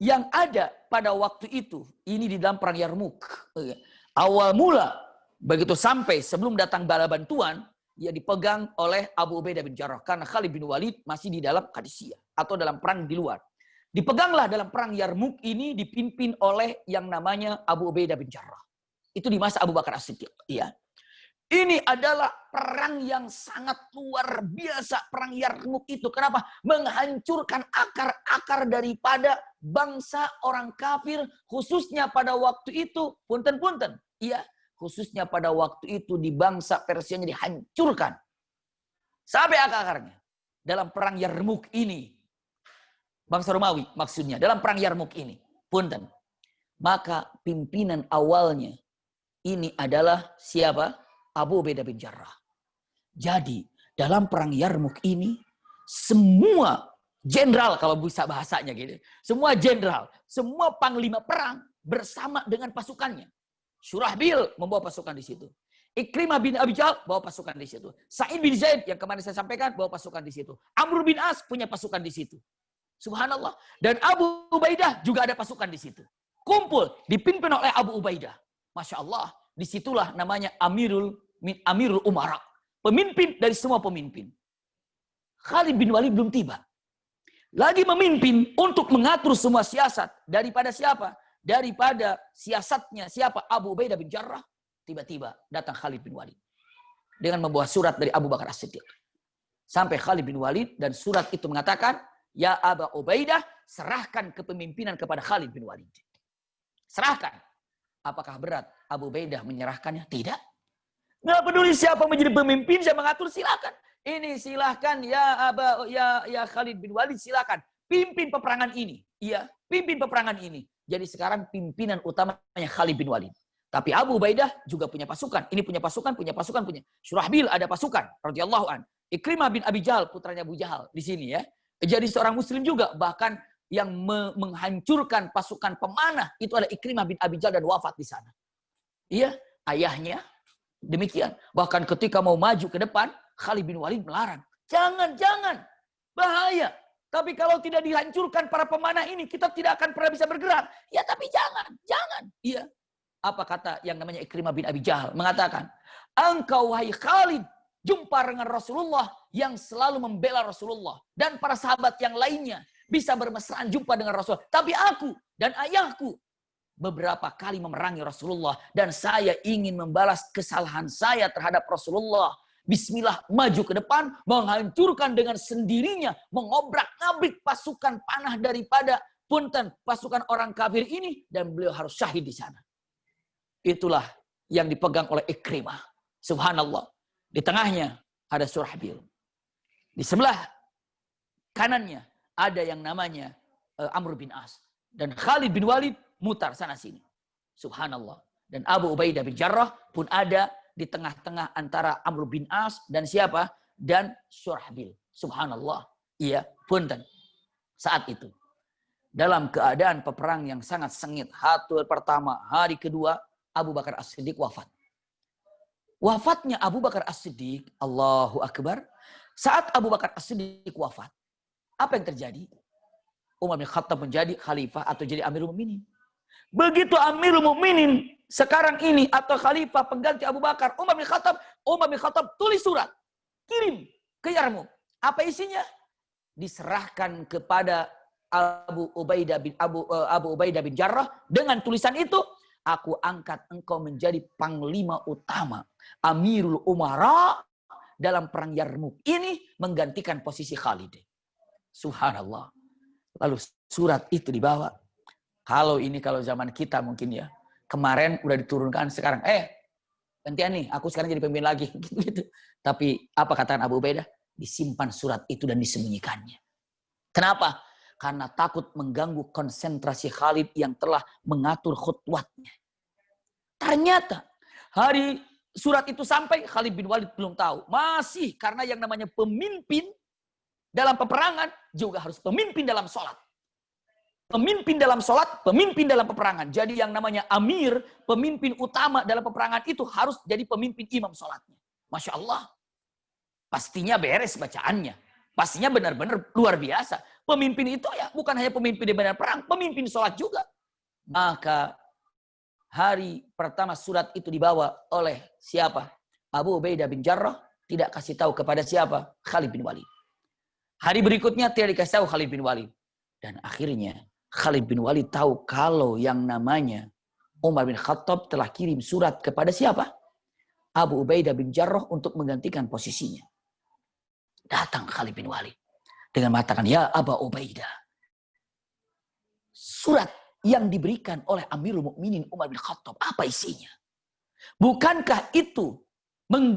Yang ada pada waktu itu, ini di dalam perang Yarmuk. Awal mula, begitu sampai sebelum datang bala bantuan, ia dipegang oleh Abu Ubaidah bin Jarrah. Karena Khalid bin Walid masih di dalam Qadisiyah. Atau dalam perang di luar. Dipeganglah dalam perang Yarmuk ini dipimpin oleh yang namanya Abu Ubaidah bin Jarrah. Itu di masa Abu Bakar As-Siddiq. Iya. Ini adalah perang yang sangat luar biasa. Perang Yarmuk itu. Kenapa? Menghancurkan akar-akar daripada bangsa orang kafir. Khususnya pada waktu itu. Punten-punten. Iya. Khususnya pada waktu itu di bangsa Persia dihancurkan. Sampai akar-akarnya. Dalam perang Yarmuk ini. Bangsa Romawi maksudnya. Dalam perang Yarmuk ini. Punten. Maka pimpinan awalnya. Ini adalah siapa? Abu Ubaidah bin Jarrah. Jadi dalam perang Yarmuk ini. Semua jenderal kalau bisa bahasanya gitu. Semua jenderal. Semua panglima perang bersama dengan pasukannya. Syurahbil membawa pasukan di situ. Ikrimah bin Abi Jahal bawa pasukan di situ. Sa'id bin Zaid yang kemarin saya sampaikan bawa pasukan di situ. Amr bin As punya pasukan di situ. Subhanallah. Dan Abu Ubaidah juga ada pasukan di situ. Kumpul dipimpin oleh Abu Ubaidah. Masya Allah. Disitulah namanya Amirul Umara. Pemimpin dari semua pemimpin. Khalid bin Walid belum tiba. Lagi memimpin untuk mengatur semua siasat. Daripada siapa? daripada siasatnya siapa? Abu Ubaidah bin Jarrah. Tiba-tiba datang Khalid bin Walid dengan membawa surat dari Abu Bakar As-Siddiq. Sampai Khalid bin Walid dan surat itu mengatakan, ya Aba Ubaidah, serahkan kepemimpinan kepada Khalid bin Walid. Serahkan. Apakah berat Abu Ubaidah menyerahkannya? Tidak. Nggak peduli siapa menjadi pemimpin, saya mengatur, silakan. Ini silakan ya Khalid bin Walid, silakan. Pimpin peperangan ini. Iya, pimpin peperangan ini. Jadi sekarang pimpinan utamanya Khalid bin Walid. Tapi Abu Ubaidah juga punya pasukan. Ini punya pasukan. Syurahbil ada pasukan. Radhiyallahu an. Ikrimah bin Abi Jahal, putranya Abu Jahal. Di sini ya. Jadi seorang muslim juga. Bahkan yang menghancurkan pasukan pemanah. Itu ada Ikrimah bin Abi Jahal dan wafat di sana. Iya, ayahnya demikian. Bahkan ketika mau maju ke depan, Khalid bin Walid melarang. Jangan. Bahaya. Tapi kalau tidak dihancurkan para pemanah ini, kita tidak akan pernah bisa bergerak. Ya tapi jangan. Iya. Apa kata yang namanya Ikrimah bin Abi Jahal? Mengatakan, engkau wahai Khalid, jumpa dengan Rasulullah yang selalu membela Rasulullah. Dan para sahabat yang lainnya bisa bermesraan jumpa dengan Rasulullah. Tapi aku dan ayahku beberapa kali memerangi Rasulullah. Dan saya ingin membalas kesalahan saya terhadap Rasulullah. Bismillah, maju ke depan, menghancurkan dengan sendirinya, mengobrak-abrik pasukan panah daripada pasukan orang kafir ini. Dan beliau harus syahid di sana. Itulah yang dipegang oleh Ikrimah. Subhanallah. Di tengahnya ada Surahbil. Di sebelah kanannya ada yang namanya Amr bin As. Dan Khalid bin Walid mutar sana sini. Subhanallah. Dan Abu Ubaidah bin Jarrah pun ada di tengah-tengah antara Amr bin As dan siapa? Dan Surahbil. Subhanallah. Iya, punten. Saat itu. Dalam keadaan peperang yang sangat sengit. Hari pertama, hari kedua, Abu Bakar As-Siddiq wafat. Wafatnya Abu Bakar As-Siddiq, Allahu Akbar. Saat Abu Bakar As-Siddiq wafat, apa yang terjadi? Umar bin Khattab menjadi khalifah atau jadi Amirul Mukminin. Begitu Amirul Mukminin sekarang ini atau khalifah pengganti Abu Bakar, Umar bin Khattab tulis surat, kirim ke Yarmuk. Apa isinya? Diserahkan kepada Abu Ubaidah bin Jarrah dengan tulisan itu, aku angkat engkau menjadi panglima utama, Amirul Umara dalam perang Yarmuk ini, menggantikan posisi Khalid. Subhanallah. Lalu surat itu dibawa. Kalau zaman kita mungkin ya, kemarin udah diturunkan, sekarang gantian nih, aku sekarang jadi pemimpin lagi. Gitu. Tapi apa katakan Abu Ubaidah? Disimpan surat itu dan disembunyikannya. Kenapa? Karena takut mengganggu konsentrasi Khalid yang telah mengatur khutwatnya. Ternyata hari surat itu sampai, Khalid bin Walid belum tahu. Masih karena yang namanya pemimpin dalam peperangan juga harus pemimpin dalam sholat. Pemimpin dalam sholat, pemimpin dalam peperangan. Jadi yang namanya amir, pemimpin utama dalam peperangan itu harus jadi pemimpin imam sholatnya. Masya Allah. Pastinya beres bacaannya. Pastinya benar-benar luar biasa. Pemimpin itu ya bukan hanya pemimpin di medan perang, pemimpin sholat juga. Maka hari pertama surat itu dibawa oleh siapa? Abu Ubaidah bin Jarrah, tidak kasih tahu kepada siapa? Khalid bin Walid. Hari berikutnya tidak dikasih tahu Khalid bin Walid. Dan akhirnya Khalid bin Walid tahu kalau yang namanya Umar bin Khattab telah kirim surat kepada siapa? Abu Ubaidah bin Jarrah untuk menggantikan posisinya. Datang Khalid bin Walid dengan mengatakan, ya Aba Ubaidah, surat yang diberikan oleh Amirul Mukminin Umar bin Khattab, apa isinya? Bukankah itu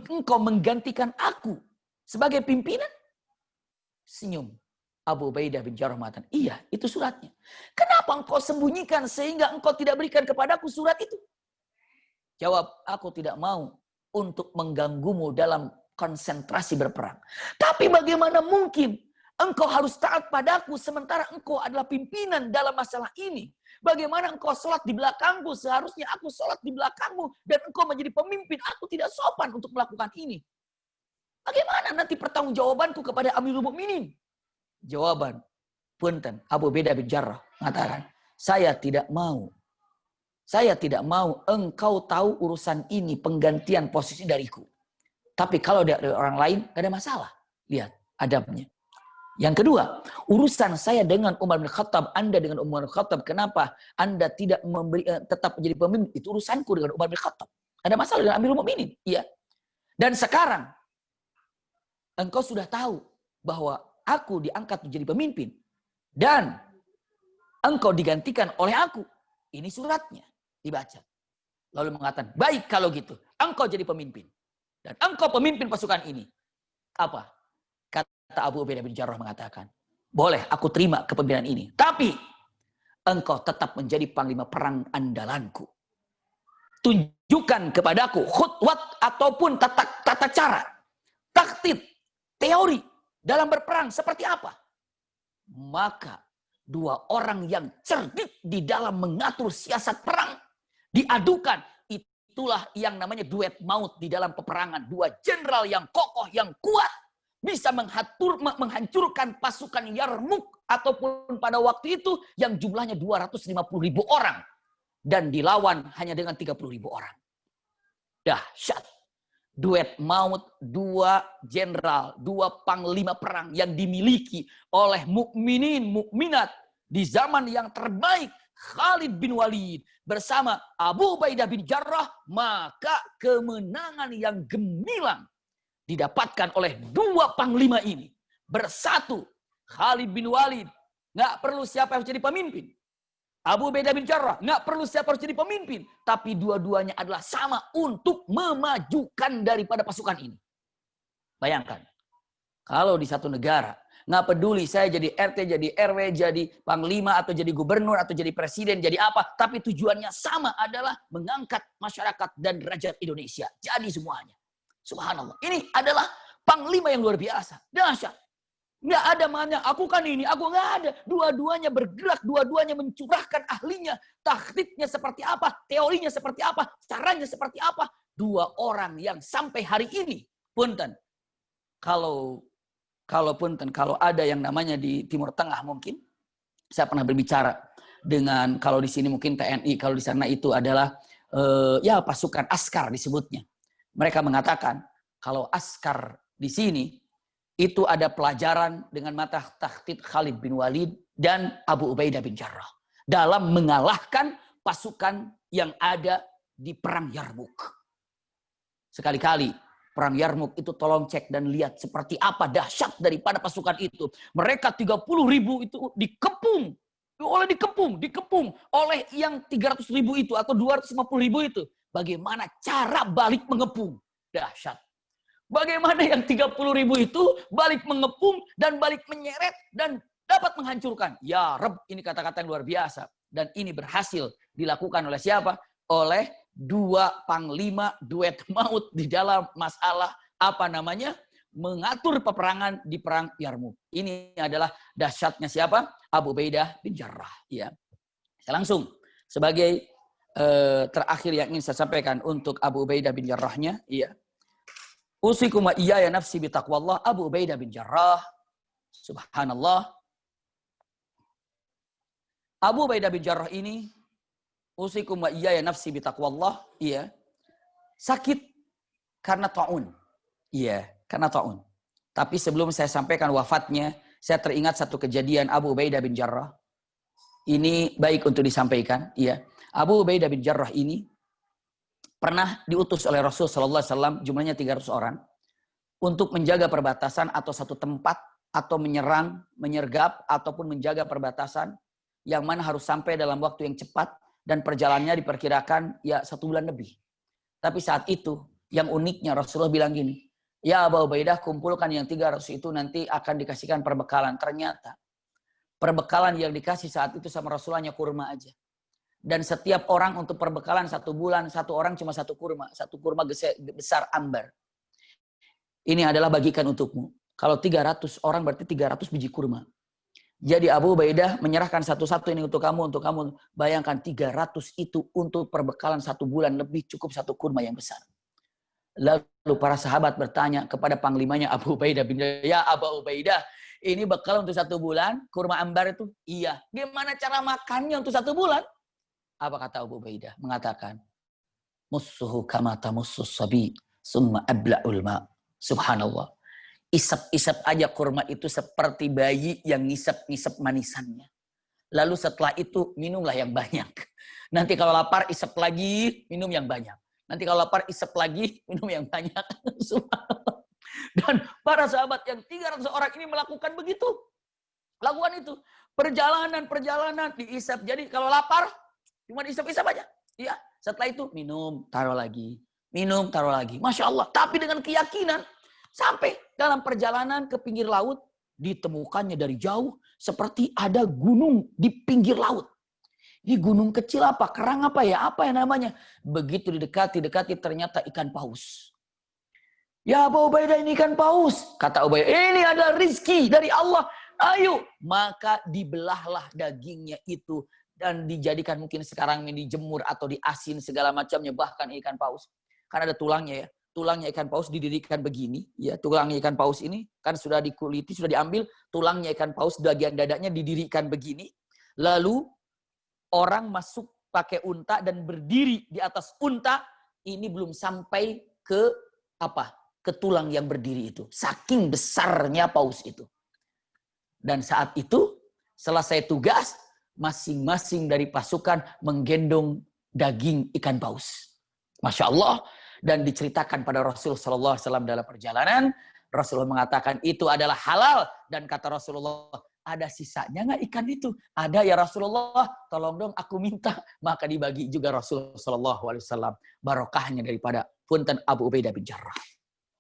engkau menggantikan aku sebagai pimpinan? Senyum. Abu Ubaidah bin Jarrah mengatakan, iya, itu suratnya. Kenapa engkau sembunyikan sehingga engkau tidak berikan kepadaku surat itu? Jawab, aku tidak mau untuk mengganggumu dalam konsentrasi berperang. Tapi bagaimana mungkin engkau harus taat padaku sementara engkau adalah pimpinan dalam masalah ini? Bagaimana engkau sholat di belakangku? Seharusnya aku sholat di belakangmu dan engkau menjadi pemimpin. Aku tidak sopan untuk melakukan ini. Bagaimana nanti pertanggungjawabanku kepada Amirul Mukminin? Jawaban, punten, Abu Ubaidah bin Jarrah mengatakan, saya tidak mau engkau tahu urusan ini, penggantian posisi dariku. Tapi kalau dari orang lain, gak ada masalah. Lihat adabnya. Yang kedua, urusan saya dengan Umar bin Khattab, Anda dengan Umar bin Khattab, kenapa Anda tidak tetap menjadi pemimpin? Itu urusanku dengan Umar bin Khattab. Ada masalah dengan Amirul Mukminin, iya. Dan sekarang engkau sudah tahu bahwa aku diangkat menjadi pemimpin dan engkau digantikan oleh aku. Ini suratnya dibaca. Lalu mengatakan, baik kalau gitu, engkau jadi pemimpin dan engkau pemimpin pasukan ini. Apa? Kata Abu Ubaidah bin Jarrah mengatakan, boleh aku terima kepemimpinan ini. Tapi engkau tetap menjadi panglima perang andalanku. Tunjukkan kepadaku khutwat ataupun tata cara, taktik, teori dalam berperang seperti apa. Maka dua orang yang cerdik di dalam mengatur siasat perang diadukan. Itulah yang namanya duet maut di dalam peperangan. Dua jenderal yang kokoh, yang kuat, bisa menghancurkan pasukan Yarmuk ataupun pada waktu itu yang jumlahnya 250.000 orang dan dilawan hanya dengan 30.000 orang. Dahsyat. Duet maut, dua jenderal, dua panglima perang yang dimiliki oleh mukminin, mukminat di zaman yang terbaik, Khalid bin Walid bersama Abu Ubaidah bin Jarrah, maka kemenangan yang gemilang didapatkan oleh dua panglima ini. Bersatu, Khalid bin Walid, nggak perlu siapa yang jadi pemimpin. Abu Ubaidah bin Jarrah, nggak perlu siapa harus jadi pemimpin. Tapi dua-duanya adalah sama untuk memajukan daripada pasukan ini. Bayangkan, kalau di satu negara, nggak peduli saya jadi RT, jadi RW, jadi panglima, atau jadi gubernur, atau jadi presiden, jadi apa. Tapi tujuannya sama adalah mengangkat masyarakat dan rakyat Indonesia. Jadi semuanya. Subhanallah. Ini adalah panglima yang luar biasa. Dahsyat. Nggak ada makanya, aku kan ini, aku nggak ada. Dua-duanya bergerak, dua-duanya mencurahkan ahlinya. Taktiknya seperti apa, teorinya seperti apa, caranya seperti apa. Dua orang yang sampai hari ini, punten, kalau ada yang namanya di Timur Tengah mungkin, saya pernah berbicara dengan, kalau di sini mungkin TNI, kalau di sana itu adalah ya pasukan askar disebutnya. Mereka mengatakan, kalau askar di sini, itu ada pelajaran dengan mata taktik Khalid bin Walid dan Abu Ubaidah bin Jarrah dalam mengalahkan pasukan yang ada di perang Yarmuk. Sekali-kali perang Yarmuk itu tolong cek dan lihat seperti apa dahsyat daripada pasukan itu. Mereka 30.000 itu dikepung oleh yang 300.000 itu atau 250.000 itu. Bagaimana cara balik mengepung? Dahsyat. Bagaimana yang 30.000 itu balik mengepung dan balik menyeret dan dapat menghancurkan. Ya Rabb, ini kata-kata yang luar biasa. Dan ini berhasil dilakukan oleh siapa? Oleh dua panglima duet maut di dalam masalah apa namanya? Mengatur peperangan di perang Yarmuk. Ini adalah dahsyatnya siapa? Abu Ubaidah bin Jarrah. Ya. Saya langsung sebagai terakhir yang ingin saya sampaikan untuk Abu Ubaidah bin Jarrahnya. Ya. Usikum wa iyaya nafsi bitaqwallah. Abu Ubaidah bin Jarrah. Subhanallah. Abu Ubaidah bin Jarrah ini. Usikum wa iyaya nafsi bitaqwallah. Iya. Sakit karena ta'un. Iya, karena ta'un. Tapi sebelum saya sampaikan wafatnya, saya teringat satu kejadian Abu Ubaidah bin Jarrah. Ini baik untuk disampaikan. Iya. Abu Ubaidah bin Jarrah ini pernah diutus oleh Rasul Sallallahu Alaihi Wasallam, jumlahnya 300 orang, untuk menjaga perbatasan atau satu tempat, atau menyerang, menyergap, ataupun menjaga perbatasan, yang mana harus sampai dalam waktu yang cepat, dan perjalanannya diperkirakan ya 1 bulan lebih. Tapi saat itu, yang uniknya Rasulullah bilang gini, ya Abu Ubaidah, kumpulkan yang 300 itu nanti akan dikasihkan perbekalan. Ternyata, perbekalan yang dikasih saat itu sama Rasulullah hanya kurma aja. Dan setiap orang untuk perbekalan 1 bulan, 1 orang cuma 1 kurma. 1 kurma besar ambar. Ini adalah bagikan untukmu. Kalau 300 orang berarti 300 biji kurma. Jadi Abu Ubaidah menyerahkan satu-satu ini untuk kamu, untuk kamu. Bayangkan 300 itu untuk perbekalan 1 bulan lebih cukup 1 kurma yang besar. Lalu para sahabat bertanya kepada panglimanya Abu Ubaidah bin Jarrah, ya Abu Ubaidah, ini bekal untuk 1 bulan, kurma ambar itu? Iya. Gimana cara makannya untuk 1 bulan? Apa kata Abu Ubaidah? Mengatakan, mussuhu kama tamussus sabi, summa abla'ul ma. Subhanallah. Isap-isap aja kurma itu seperti bayi yang ngisap-ngisap manisannya. Lalu setelah itu minumlah yang banyak. Nanti kalau lapar isap lagi, minum yang banyak. Nanti kalau lapar isap lagi, minum yang banyak. Dan para sahabat yang 300 orang ini melakukan begitu. Lakukan itu. Perjalanan diisap. Jadi kalau lapar, cuma diisap-isap aja. Ya, setelah itu minum, taruh lagi. Minum, taruh lagi. Masya Allah. Tapi dengan keyakinan, sampai dalam perjalanan ke pinggir laut, ditemukannya dari jauh seperti ada gunung di pinggir laut. Ini gunung kecil apa? Kerang apa ya? Apa yang namanya? Begitu didekati ternyata ikan paus. Ya Abu Ubaidah, ini ikan paus. Kata Ubaidah, ini adalah rizki dari Allah. Ayo. Maka dibelahlah dagingnya itu. Dan dijadikan mungkin sekarang ini dijemur atau diasin segala macamnya. Bahkan ikan paus. Karena ada tulangnya ya. Tulangnya ikan paus didirikan begini. Ya, tulangnya ikan paus ini kan sudah dikuliti, sudah diambil. Tulangnya ikan paus, bagian dadanya didirikan begini. Lalu orang masuk pakai unta dan berdiri di atas unta. Ini belum sampai ke apa? Ke tulang yang berdiri itu. Saking besarnya paus itu. Dan saat itu selesai tugas, masing-masing dari pasukan menggendong daging ikan paus. Masya Allah. Dan diceritakan pada Rasulullah SAW dalam perjalanan. Rasulullah mengatakan itu adalah halal. Dan kata Rasulullah, ada sisanya nggak ikan itu? Ada ya Rasulullah, tolong dong aku minta. Maka dibagi juga Rasulullah SAW. Barokahnya daripada punten Abu Ubaidah bin Jarrah.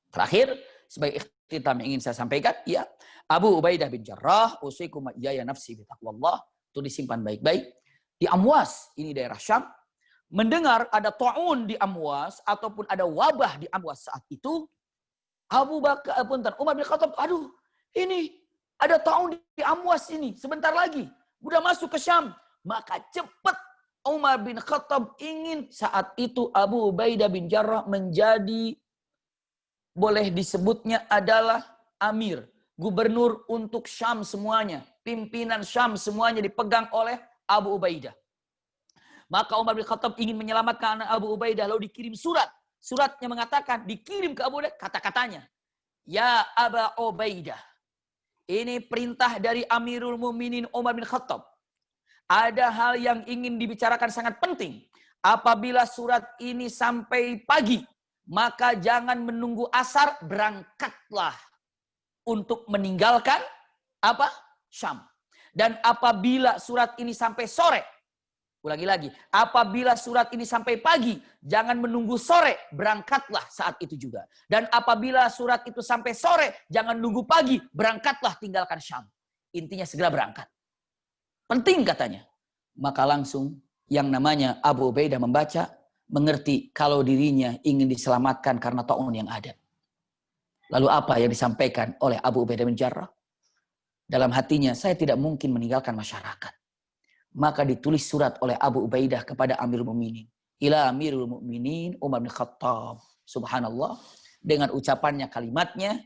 Terakhir, sebagai ikhtitam yang ingin saya sampaikan, ya, Abu Ubaidah bin Jarrah, usikum ya nafsi bitaqwallah, itu disimpan baik-baik. Di Amwas, ini daerah Syam, mendengar ada ta'un di Amwas ataupun ada wabah di Amwas saat itu, Umar bin Khattab, aduh, ini ada ta'un di Amwas ini, sebentar lagi udah masuk ke Syam. Maka cepat Umar bin Khattab ingin saat itu Abu Ubaidah bin Jarrah menjadi, boleh disebutnya adalah amir, gubernur untuk Syam semuanya, pimpinan Syam semuanya dipegang oleh Abu Ubaidah. Maka Umar bin Khattab ingin menyelamatkan anak Abu Ubaidah, lalu dikirim surat. Suratnya mengatakan, dikirim ke Abu Ubaidah, kata-katanya, ya Aba Ubaidah, ini perintah dari Amirul Mukminin Umar bin Khattab. Ada hal yang ingin dibicarakan sangat penting. Apabila surat ini sampai pagi, maka jangan menunggu asar, berangkatlah untuk meninggalkan apa? Syam. Dan apabila surat ini sampai sore, ulangi lagi, apabila surat ini sampai pagi, jangan menunggu sore, berangkatlah saat itu juga. Dan apabila surat itu sampai sore, jangan nunggu pagi, berangkatlah tinggalkan Syam. Intinya segera berangkat. Penting katanya. Maka langsung yang namanya Abu Ubaidah membaca, mengerti kalau dirinya ingin diselamatkan karena ta'un yang ada. Lalu apa yang disampaikan oleh Abu Ubaidah bin Jarrah? Dalam hatinya, saya tidak mungkin meninggalkan masyarakat. Maka ditulis surat oleh Abu Ubaidah kepada Amirul Mukminin. Ila Amirul Mukminin Umar bin Khattab. Subhanallah. Dengan ucapannya, kalimatnya,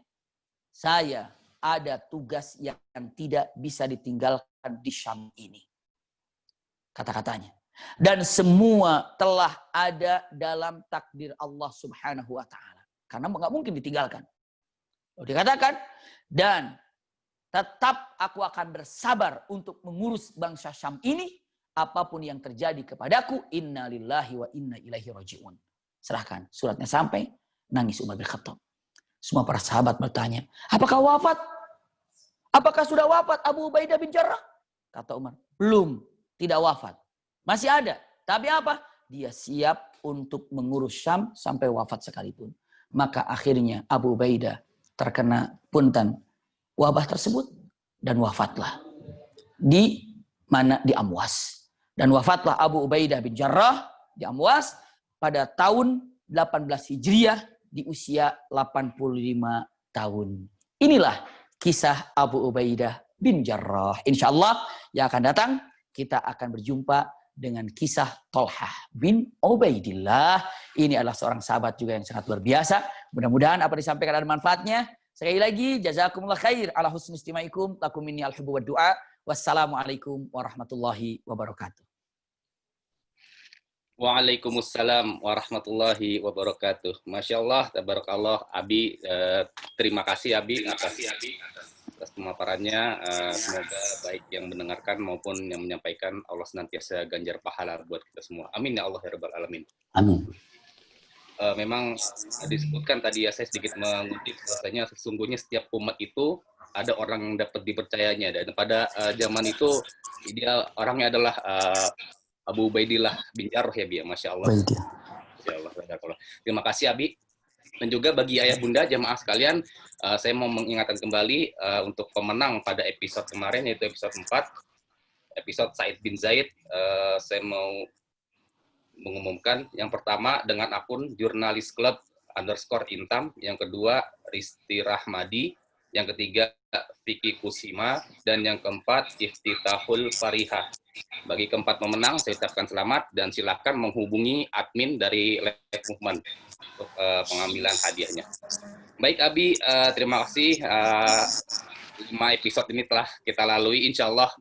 saya ada tugas yang tidak bisa ditinggalkan di Syam ini. Kata-katanya. Dan semua telah ada dalam takdir Allah Subhanahu wa ta'ala. Karena nggak mungkin ditinggalkan. Lalu dikatakan, dan tetap aku akan bersabar untuk mengurus bangsa Syam ini. Apapun yang terjadi kepadaku, inna lillahi wa inna ilaihi raji'un. Serahkan. Suratnya sampai, nangis Umar bin Khattab. Semua para sahabat bertanya, apakah wafat? Apakah sudah wafat Abu Ubaidah bin Jarrah? Kata Umar, belum, tidak wafat. Masih ada. Tapi apa? Dia siap untuk mengurus Syam sampai wafat sekalipun. Maka akhirnya Abu Ubaidah terkena punten wabah tersebut dan wafatlah di mana? Di Amwas. Dan wafatlah Abu Ubaidah bin Jarrah di Amwas pada tahun 18 Hijriah di usia 85 tahun. Inilah kisah Abu Ubaidah bin Jarrah. Insyaallah yang akan datang kita akan berjumpa dengan kisah Thalhah bin Ubaidillah. Ini adalah seorang sahabat juga yang sangat luar biasa. Mudah-mudahan apa disampaikan ada manfaatnya. Sekali lagi, jazakumullah khair ala husni istimaikum. Lakum minni al-hubbu wa du'a. Wassalamualaikum warahmatullahi wabarakatuh. Waalaikumsalam warahmatullahi wabarakatuh. Masya Allah, tabarakallah, Abi. Terima kasih Abi atas pemaparannya. Semoga baik yang mendengarkan maupun yang menyampaikan Allah senantiasa ganjar pahala buat kita semua. Amin ya Allah ya Rabbal Alamin. Amin. Memang disebutkan tadi ya, saya sedikit mengutip bahwasanya sesungguhnya setiap umat itu ada orang yang dapat dipercayanya, dan pada zaman itu dia orangnya adalah Abu Ubaidillah bin Jarrah ya Bi, Masya Allah. Baik ya. Masya Allah. Terima kasih Abi. Dan juga bagi ayah bunda jamaah sekalian, saya mau mengingatkan kembali untuk pemenang pada episode kemarin, yaitu episode 4, episode Said bin Zaid. Saya mau mengumumkan yang pertama dengan akun Jurnalis Club _Intam, yang kedua Risti Rahmadi, yang ketiga Vicky Kusima, dan yang keempat Iftitahul Fariha. Bagi keempat pemenang saya ucapkan selamat dan silakan menghubungi admin dari Live Movement untuk pengambilan hadiahnya. Baik Abi, terima kasih. 5 episode ini telah kita lalui. Insya Allah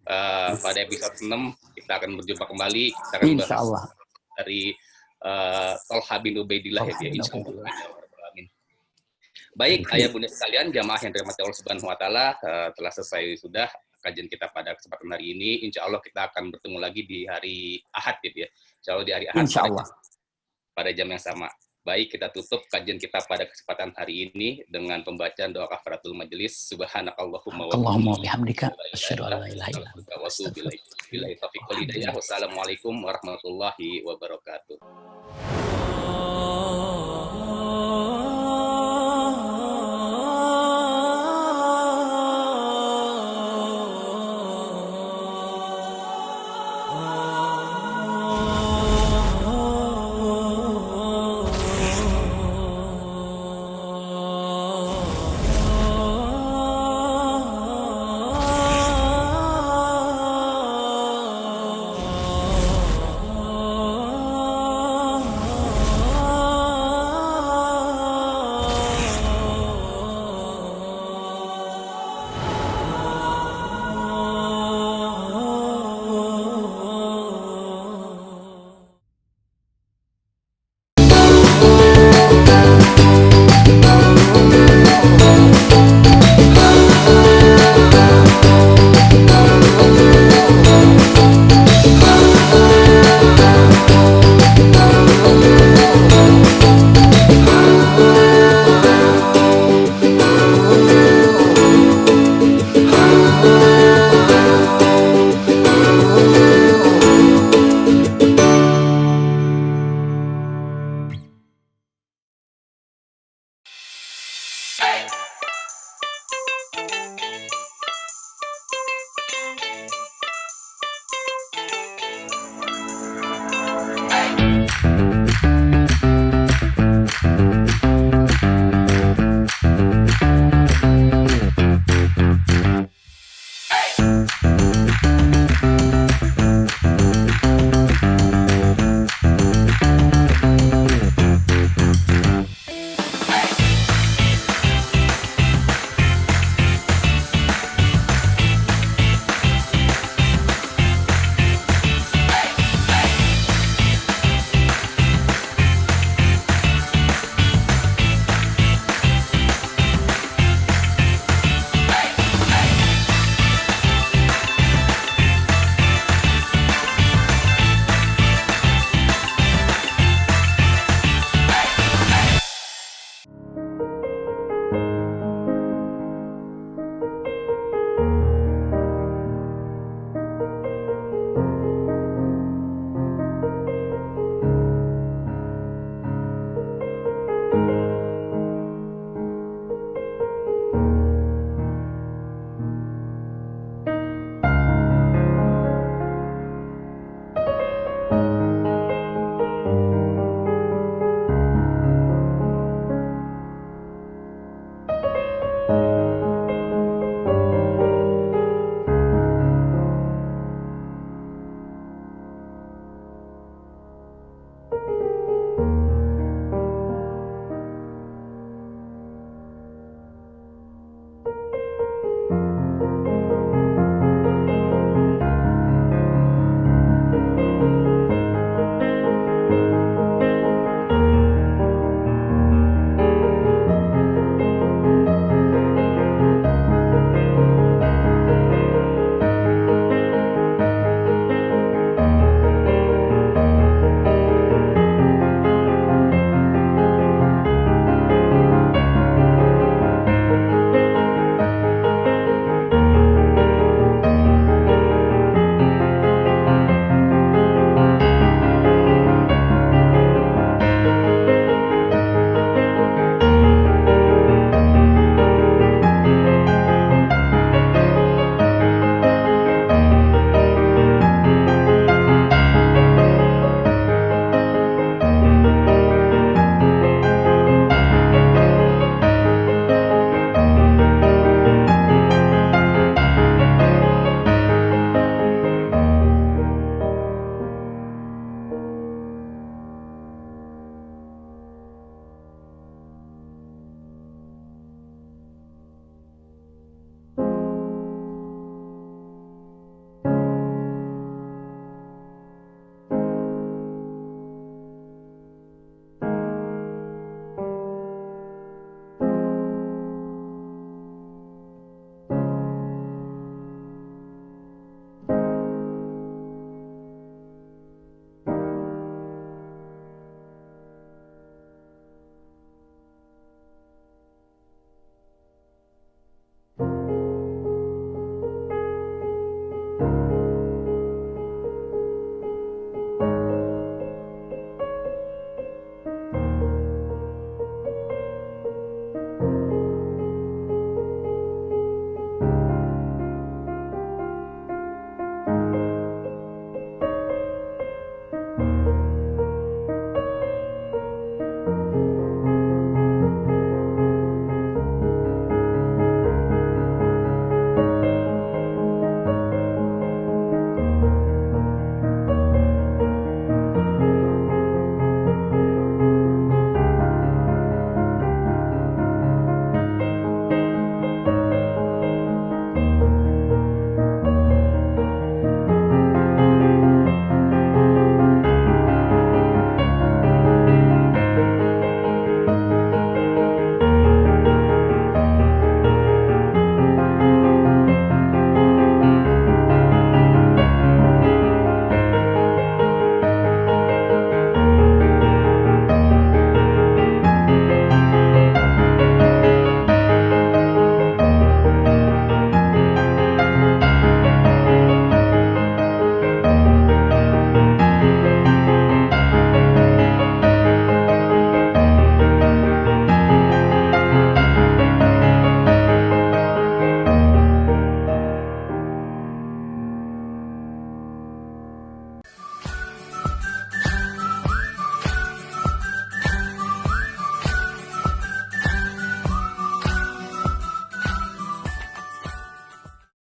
pada episode 6 kita akan berjumpa kembali. Kita akan Insya Allah. Dari Tolha bin Ubaidillah ya, insya Allah. Baik, ayah bunda sekalian, jamaah yang dirahmati Allah Subhanahu wa taala, telah selesai sudah kajian kita pada kesempatan hari ini. Insya Allah kita akan bertemu lagi di hari Ahad ya. Insya Allah di hari Ahad Insya Allah. Pada jam yang sama. Baik, kita tutup kajian kita pada kesempatan hari ini dengan pembacaan doa kafaratul majelis. Subhanakallahumma wa bihamdika asyhadu an la ilaha illa anta astaghfiruka. Wassalamualaikum warahmatullahi wabarakatuh.